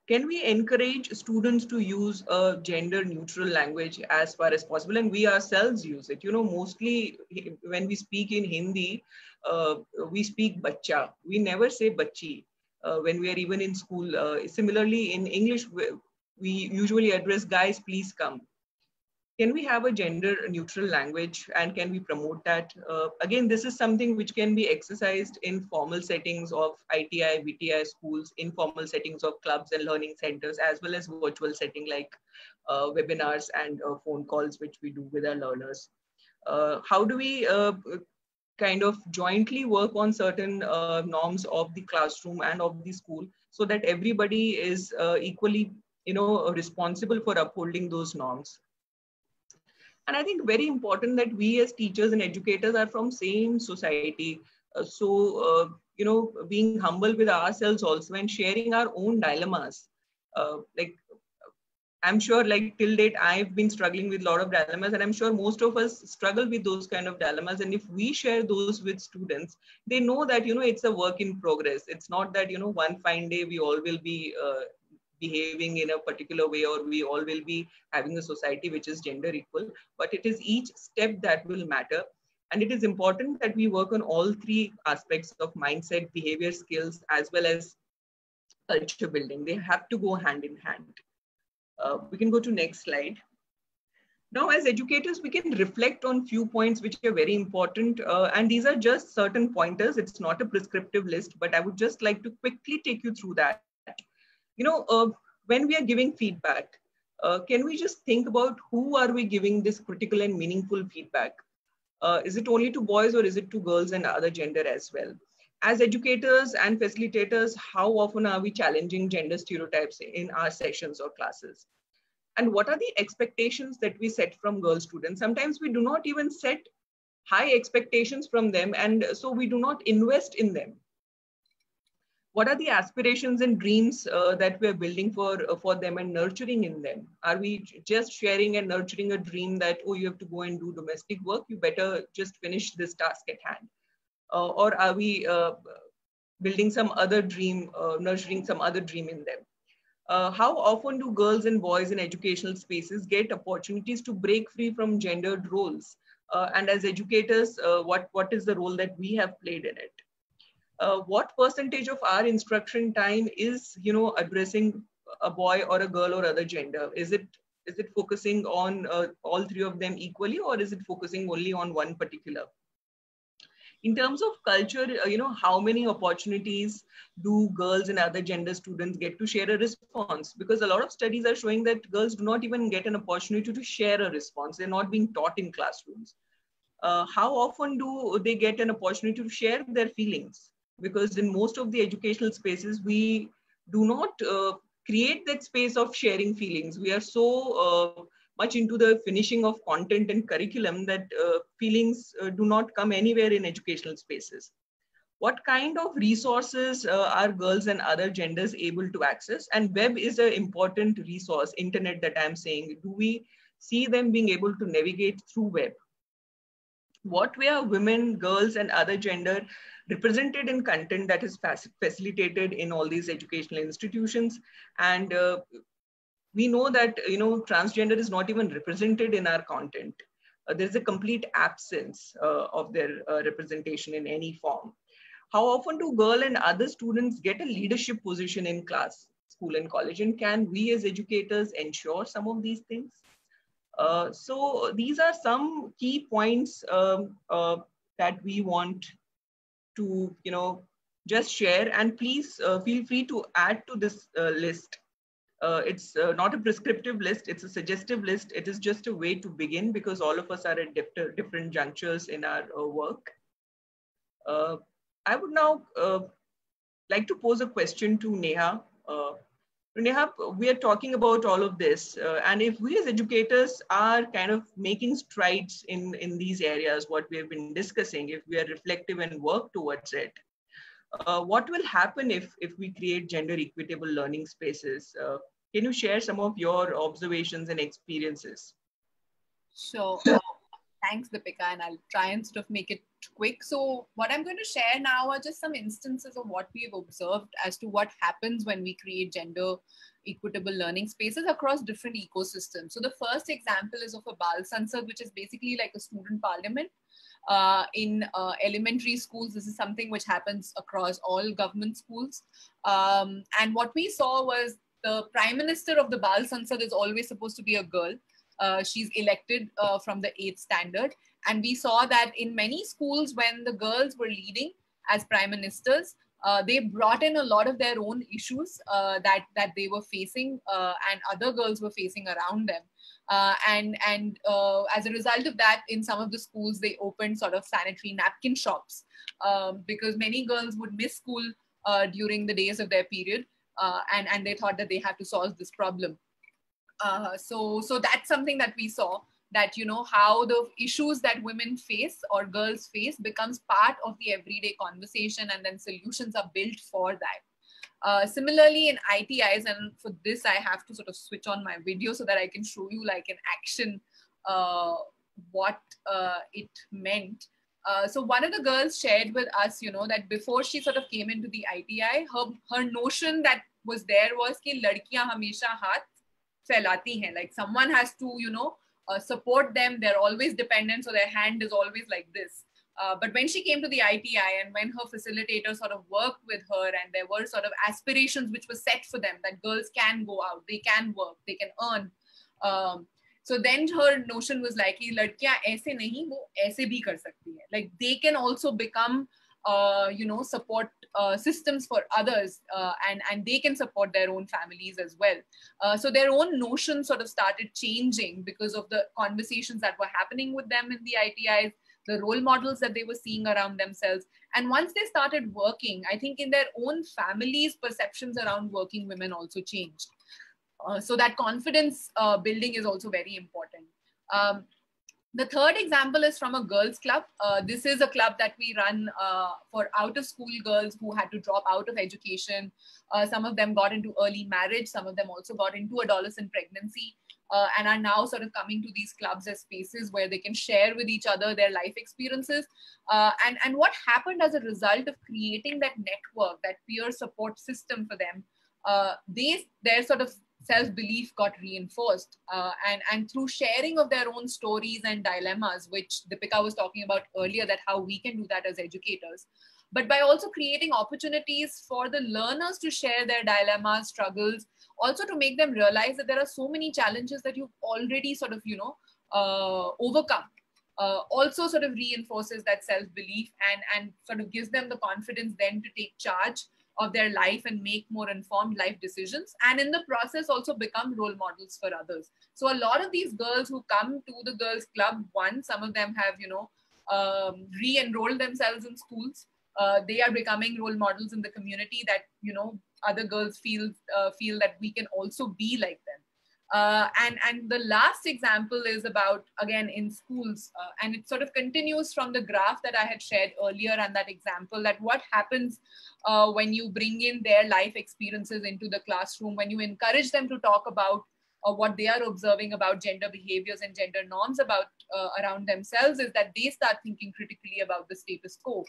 Can we encourage students to use a gender neutral language as far as possible, and we ourselves use it? Mostly when we speak in Hindi, we speak bacha. We never say bachi when we are even in school. Similarly, in English, we usually address guys, please come. Can we have a gender neutral language, and can we promote that? Again, this is something which can be exercised in formal settings of ITI, VTI schools, informal settings of clubs and learning centers, as well as virtual setting like webinars and phone calls, which we do with our learners. How do we kind of jointly work on certain norms of the classroom and of the school so that everybody is equally, responsible for upholding those norms? And I think very important that we as teachers and educators are from same society. Being humble with ourselves also and sharing our own dilemmas. I'm sure like till date, I've been struggling with a lot of dilemmas, and I'm sure most of us struggle with those kind of dilemmas. And if we share those with students, they know that, it's a work in progress. It's not that, one fine day we all will be behaving in a particular way, or we all will be having a society which is gender equal, but it is each step that will matter. And it is important that we work on all three aspects of mindset, behavior skills, as well as culture building. They have to go hand in hand. We can go to next slide. Now, as educators, we can reflect on few points which are very important. And these are just certain pointers. It's not a prescriptive list, but I would just like to quickly take you through that. When we are giving feedback, can we just think about who are we giving this critical and meaningful feedback? Is it only to boys, or is it to girls and other gender as well? As educators and facilitators, how often are we challenging gender stereotypes in our sessions or classes? And what are the expectations that we set from girl students? Sometimes we do not even set high expectations from them, and so we do not invest in them. What are the aspirations and dreams that we're building for them and nurturing in them? Are we just sharing and nurturing a dream that, oh, you have to go and do domestic work, you better just finish this task at hand? Or are we building some other dream, nurturing some other dream in them? How often do girls and boys in educational spaces get opportunities to break free from gendered roles? And as educators, what is the role that we have played in it? What percentage of our instruction time is, addressing a boy or a girl or other gender? Is it focusing on all three of them equally, or is it focusing only on one particular? In terms of culture, how many opportunities do girls and other gender students get to share a response? Because a lot of studies are showing that girls do not even get an opportunity to share a response. They're not being taught in classrooms. How often do they get an opportunity to share their feelings? Because in most of the educational spaces, we do not create that space of sharing feelings. We are so much into the finishing of content and curriculum that feelings do not come anywhere in educational spaces. What kind of resources are girls and other genders able to access? And web is an important resource, internet that I'm saying. Do we see them being able to navigate through web? What way are women, girls, and other gender represented in content that is facilitated in all these educational institutions? And we know that, transgender is not even represented in our content. There's a complete absence of their representation in any form. How often do girl and other students get a leadership position in class, school and college? And can we as educators ensure some of these things? So these are some key points that we want to, just share. And please feel free to add to this list. It's not a prescriptive list, it's a suggestive list. It is just a way to begin, because all of us are at different junctures in our work. I would now like to pose a question to Neha. Neha, we are talking about all of this, and if we as educators are kind of making strides in these areas, what we have been discussing, if we are reflective and work towards it, what will happen if we create gender equitable learning spaces? Can you share some of your observations and experiences? Sure. Thanks, Deepika, and I'll try and sort of make it quick. So what I'm going to share now are just some instances of what we've observed as to what happens when we create gender equitable learning spaces across different ecosystems. So the first example is of a Bal Sansad, which is basically like a student parliament. In elementary schools, this is something which happens across all government schools. And what we saw was the Prime Minister of the Bal Sansad is always supposed to be a girl. She's elected from the 8th standard. And we saw that in many schools, when the girls were leading as prime ministers, they brought in a lot of their own issues that they were facing and other girls were facing around them. And as a result of that, in some of the schools, they opened sort of sanitary napkin shops because many girls would miss school during the days of their period. And they thought that they had to solve this problem. So that's something that we saw, that, how the issues that women face or girls face becomes part of the everyday conversation, and then solutions are built for that. Similarly, in ITIs, and for this, I have to sort of switch on my video so that I can show you like in action what it meant. So one of the girls shared with us, that before she sort of came into the ITI, her notion that was there was कि लड़कियां हमेशा हाथ फैलाती हैं, like someone has to, support them. They're always dependent, so their hand is always like this. But when she came to the ITI, and when her facilitator sort of worked with her, and there were sort of aspirations which were set for them, that girls can go out, they can work, they can earn. So then her notion was like, लड़कियां ऐसे नहीं, वो ऐसे भी कर सकती है. Like they can also become, support systems for others, and they can support their own families as well. So their own notion sort of started changing because of the conversations that were happening with them in the ITIs, the role models that they were seeing around themselves. And once they started working, I think in their own families, perceptions around working women also changed. So that confidence building is also very important. The third example is from a girls' club. This is a club that we run for out-of-school girls who had to drop out of education. Some of them got into early marriage. Some of them also got into adolescent pregnancy and are now sort of coming to these clubs as spaces where they can share with each other their life experiences. And what happened as a result of creating that network, that peer support system for them, their sort of self-belief got reinforced, and through sharing of their own stories and dilemmas, which Deepika was talking about earlier, that how we can do that as educators, but by also creating opportunities for the learners to share their dilemmas, struggles, also to make them realize that there are so many challenges that you've already sort of, overcome, also sort of reinforces that self-belief and sort of gives them the confidence then to take charge of their life and make more informed life decisions, and in the process also become role models for others. So a lot of these girls who come to the girls' club, some of them have, re-enrolled themselves in schools. They are becoming role models in the community that, other girls feel that we can also be like them. And the last example is about, again, in schools, and it sort of continues from the graph that I had shared earlier, and that example, that what happens when you bring in their life experiences into the classroom, when you encourage them to talk about what they are observing about gender behaviors and gender norms about around themselves, is that they start thinking critically about the status quo.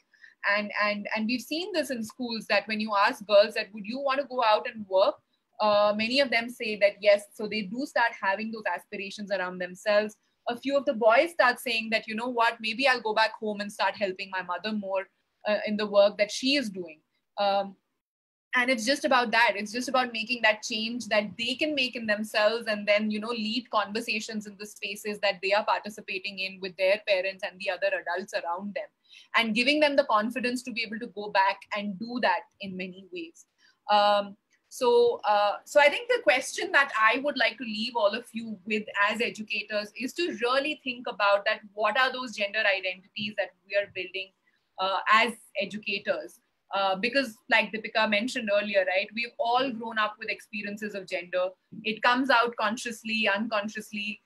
And we've seen this in schools, that when you ask girls that would you want to go out and work, many of them say that yes, so they do start having those aspirations around themselves. A few of the boys start saying that, you know what, maybe I'll go back home and start helping my mother more in the work that she is doing. And it's just about that. It's just about making that change that they can make in themselves, and then, you know, lead conversations in the spaces that they are participating in with their parents and the other adults around them, and giving them the confidence to be able to go back and do that in many ways. So I think the question that I would like to leave all of you with as educators is to really think about that. What are those gender identities that we are building as educators? Because like Deepika mentioned earlier, right, we've all grown up with experiences of gender. It comes out consciously, unconsciously,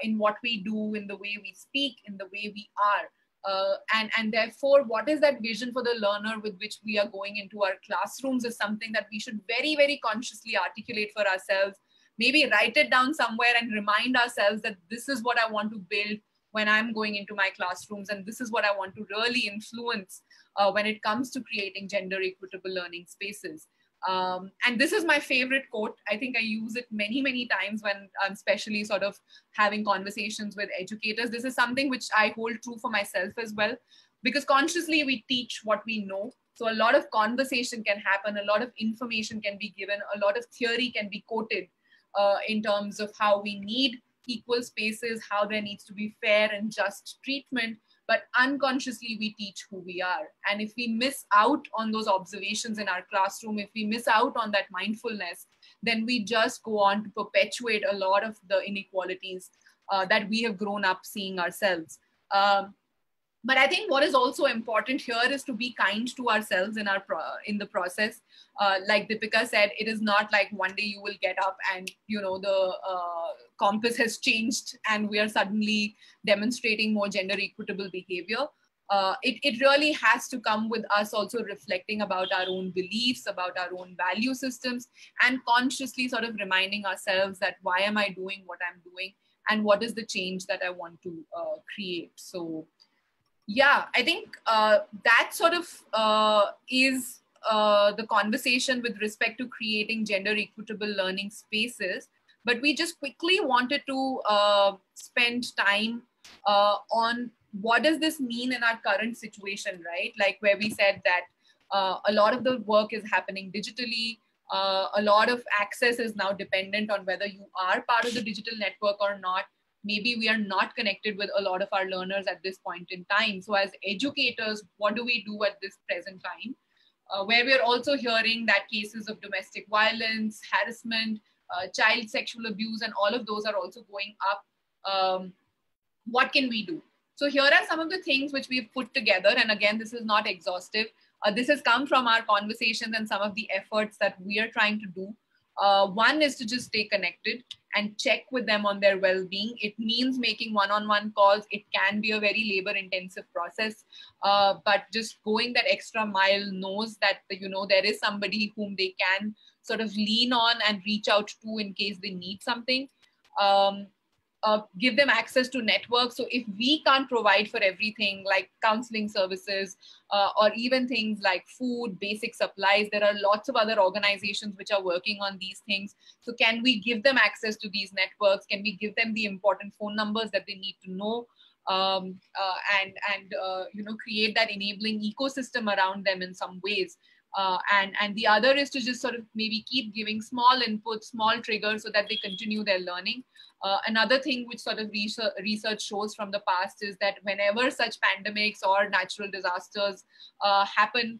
in what we do, in the way we speak, in the way we are. And therefore, what is that vision for the learner with which we are going into our classrooms is something that we should very, very consciously articulate for ourselves. Maybe write it down somewhere and remind ourselves that this is what I want to build when I'm going into my classrooms, and this is what I want to really influence when it comes to creating gender equitable learning spaces. And this is my favorite quote. I think I use it many, many times when I'm especially sort of having conversations with educators. This is something which I hold true for myself as well, because consciously we teach what we know. So a lot of conversation can happen, a lot of information can be given, a lot of theory can be quoted in terms of how we need equal spaces, how there needs to be fair and just treatment, but unconsciously we teach who we are. And if we miss out on those observations in our classroom, if we miss out on that mindfulness, then we just go on to perpetuate a lot of the inequalities that we have grown up seeing ourselves. But I think what is also important here is to be kind to ourselves in the process. Like Deepika said, it is not like one day you will get up and, you know, the compass has changed and we are suddenly demonstrating more gender equitable behavior. It really has to come with us also reflecting about our own beliefs, about our own value systems, and consciously sort of reminding ourselves that why am I doing what I'm doing, and what is the change that I want to create. So yeah, I think that sort of is the conversation with respect to creating gender equitable learning spaces. But we just quickly wanted to spend time on what does this mean in our current situation, right? Like where we said that a lot of the work is happening digitally. A lot of access is now dependent on whether you are part of the digital network or not. Maybe we are not connected with a lot of our learners at this point in time. So as educators, what do we do at this present time? Where we are also hearing that cases of domestic violence, harassment, child sexual abuse, and all of those are also going up. What can we do? So here are some of the things which we've put together. And again, this is not exhaustive. This has come from our conversations and some of the efforts that we are trying to do. One is to just stay connected and check with them on their well-being. It means making one-on-one calls. It can be a very labor-intensive process, but just going that extra mile knows that, you know, there is somebody whom they can sort of lean on and reach out to in case they need something. Give them access to networks. So if we can't provide for everything like counseling services or even things like food, basic supplies, there are lots of other organizations which are working on these things. So can we give them access to these networks? Can we give them the important phone numbers that they need to know? And you know, create that enabling ecosystem around them in some ways. And the other is to just sort of maybe keep giving small inputs, small triggers so that they continue their learning. Another thing which sort of research shows from the past is that whenever such pandemics or natural disasters happen,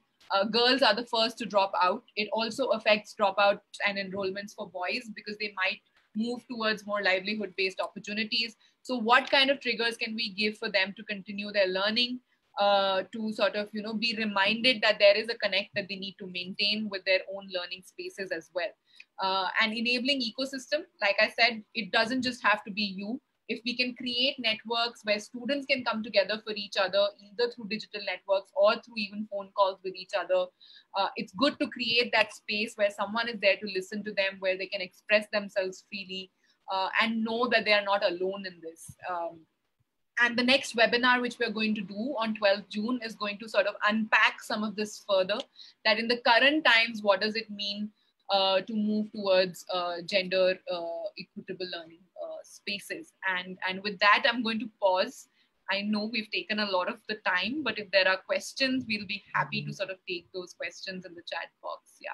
girls are the first to drop out. It also affects dropouts and enrollments for boys because they might move towards more livelihood-based opportunities. So what kind of triggers can we give for them to continue their learning? To sort of, you know, be reminded that there is a connect that they need to maintain with their own learning spaces as well. And enabling ecosystem, like I said, it doesn't just have to be you. If we can create networks where students can come together for each other, either through digital networks or through even phone calls with each other, it's good to create that space where someone is there to listen to them, where they can express themselves freely and know that they are not alone in this. And the next webinar, which we're going to do on 12th June, is going to sort of unpack some of this further, that in the current times, what does it mean to move towards gender equitable learning spaces. And with that, I'm going to pause. I know we've taken a lot of the time, but if there are questions, we'll be happy to sort of take those questions in the chat box. Yeah.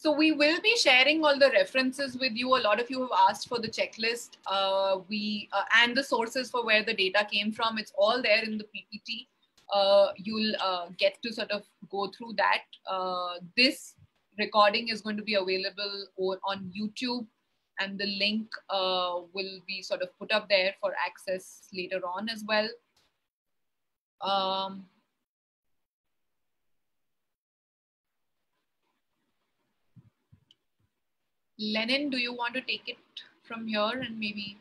So we will be sharing all the references with you. A lot of you have asked for the checklist and the sources for where the data came from. It's all there in the PPT. You'll get to sort of go through that. This recording is going to be available on YouTube, and the link will be sort of put up there for access later on as well. Lennon, do you want to take it from here and maybe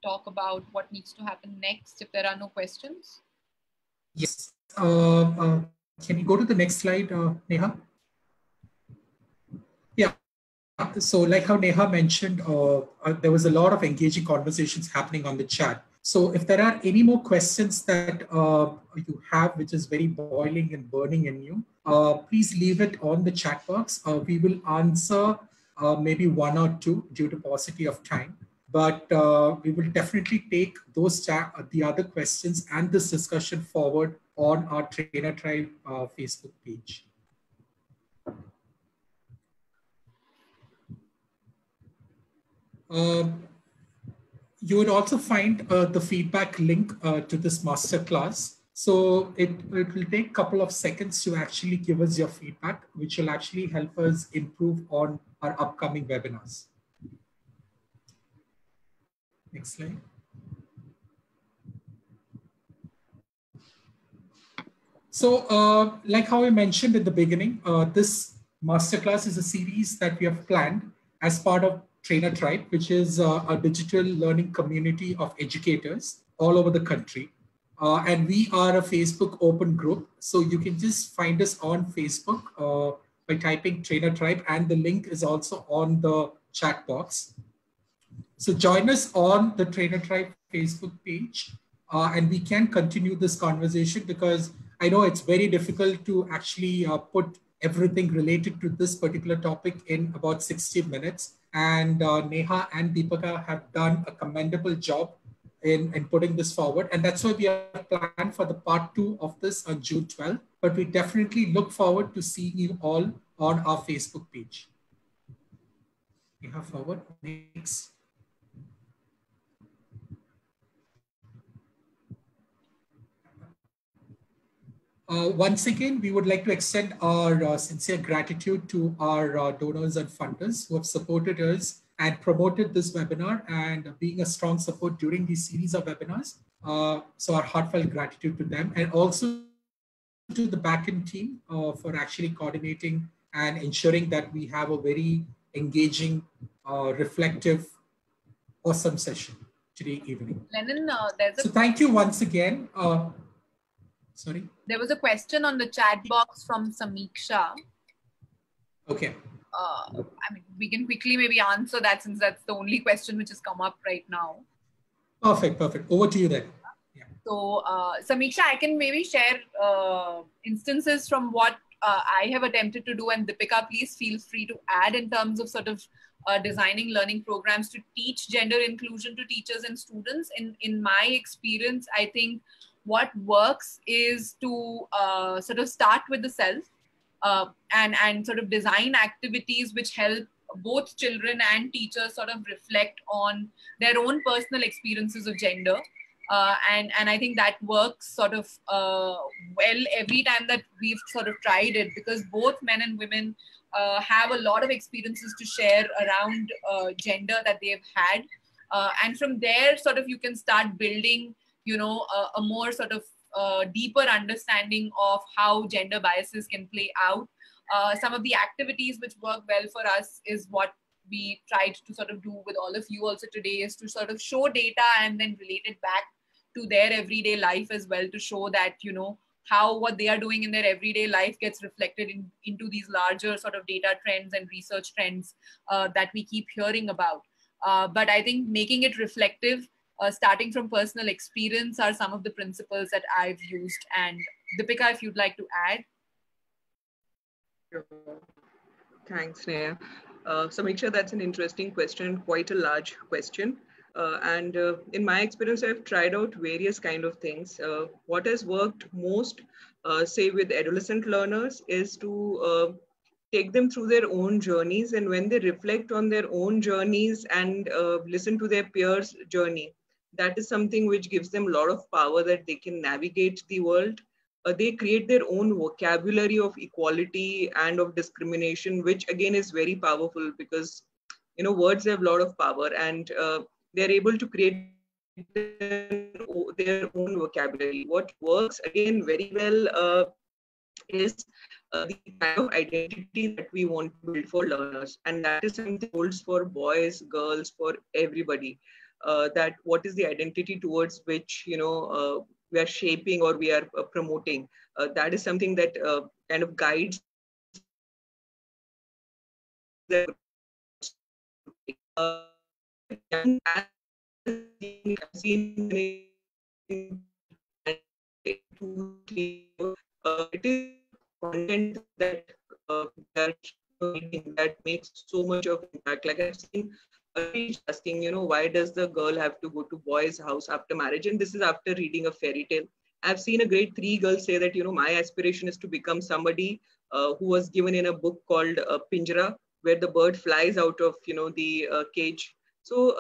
talk about what needs to happen next if there are no questions? Yes. Can you go to the next slide, Neha? Yeah. So like how Neha mentioned, there was a lot of engaging conversations happening on the chat. So if there are any more questions that you have, which is very boiling and burning in you, please leave it on the chat box. We will answer maybe one or two due to paucity of time. But we will definitely take those the other questions and this discussion forward on our Trainer Tribe Facebook page. You would also find the feedback link to this masterclass. So it will take a couple of seconds to actually give us your feedback, which will actually help us improve on our upcoming webinars. Next slide. So like how I mentioned at the beginning, this masterclass is a series that we have planned as part of Trainer Tribe, which is a digital learning community of educators all over the country. And we are a Facebook open group. So you can just find us on Facebook by typing Trainer Tribe, and the link is also on the chat box. So join us on the Trainer Tribe Facebook page, and we can continue this conversation, because I know it's very difficult to actually put everything related to this particular topic in about 60 minutes. And Neha and Deepika have done a commendable job in putting this forward. And that's why we have planned for the part 2 of this on June 12th. But we definitely look forward to seeing you all on our Facebook page. Neha, forward, next. Once again, we would like to extend our sincere gratitude to our donors and funders who have supported us and promoted this webinar and being a strong support during these series of webinars. So our heartfelt gratitude to them, and also to the backend team for actually coordinating and ensuring that we have a very engaging, reflective, awesome session today evening. Lennon, so thank you once again. Sorry? There was a question on the chat box from Samiksha. Okay. I mean, we can quickly maybe answer that, since that's the only question which has come up right now. Perfect, perfect. Over to you then. Yeah. So, Samiksha, I can maybe share instances from what I have attempted to do, and Deepika, please feel free to add in terms of sort of designing learning programs to teach gender inclusion to teachers and students. In my experience, I think what works is to sort of start with the self and sort of design activities which help both children and teachers sort of reflect on their own personal experiences of gender. And I think that works sort of well every time that we've sort of tried it, because both men and women have a lot of experiences to share around gender that they've had. And from there, sort of you can start building a more sort of deeper understanding of how gender biases can play out. Some of the activities which work well for us is what we tried to sort of do with all of you also today, is to sort of show data and then relate it back to their everyday life as well, to show that, how what they are doing in their everyday life gets reflected into these larger sort of data trends and research trends that we keep hearing about. But I think making it reflective, starting from personal experience, are some of the principles that I've used. And Deepika, if you'd like to add. Sure. Thanks, Neha. Samiksha, that's an interesting question, quite a large question. And in my experience, I've tried out various kind of things. What has worked most, say with adolescent learners, is to take them through their own journeys. And when they reflect on their own journeys and listen to their peers' journey, that is something which gives them a lot of power that they can navigate the world. They create their own vocabulary of equality and of discrimination, which again is very powerful because words have a lot of power, and they're able to create their own vocabulary. What works again very well is the kind of identity that we want to build for learners, and that is something that holds for boys, girls, for everybody. That what is the identity towards which we are shaping or we are promoting. That is something that kind of guides the it is content that that makes so much of impact. Like I've seen asking, why does the girl have to go to boy's house after marriage? And this is after reading a fairy tale. I've seen a grade 3 girl say that, my aspiration is to become somebody who was given in a book called Pinjara, where the bird flies out of, the cage. So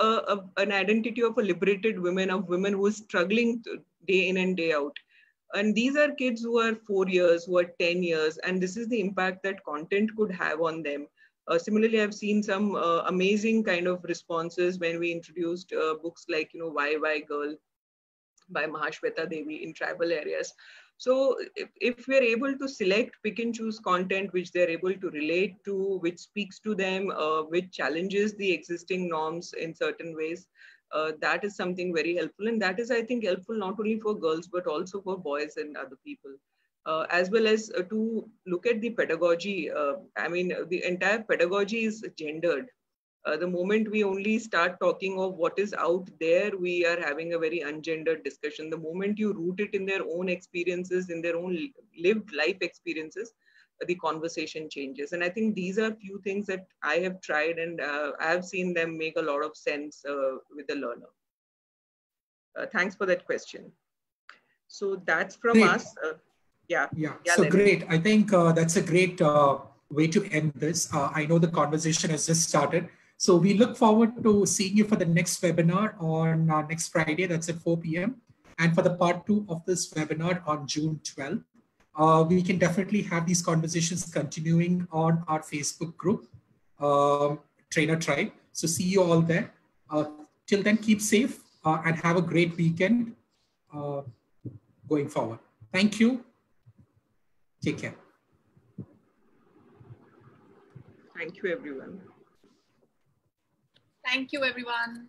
an identity of a liberated woman, of women who is struggling day in and day out. And these are kids who are 4 years, who are 10 years, and this is the impact that content could have on them. Similarly, I've seen some amazing kind of responses when we introduced books like, Why Girl by Mahashweta Devi in tribal areas. So if we're able to select, pick and choose content which they're able to relate to, which speaks to them, which challenges the existing norms in certain ways, that is something very helpful. And that is, I think, helpful not only for girls, but also for boys and other people. As well as to look at the pedagogy. The entire pedagogy is gendered. The moment we only start talking of what is out there, we are having a very ungendered discussion. The moment you root it in their own experiences, in their own lived life experiences, the conversation changes. And I think these are few things that I have tried, and I have seen them make a lot of sense with the learner. Thanks for that question. So that's from great. us. Yeah. So great. I think that's a great way to end this. I know the conversation has just started. So we look forward to seeing you for the next webinar on next Friday. That's at 4 p.m. And for the part 2 of this webinar on June 12th. We can definitely have these conversations continuing on our Facebook group, Trainer Tribe. So see you all there. Till then, keep safe and have a great weekend going forward. Thank you. Take care. Thank you, everyone. Thank you, everyone.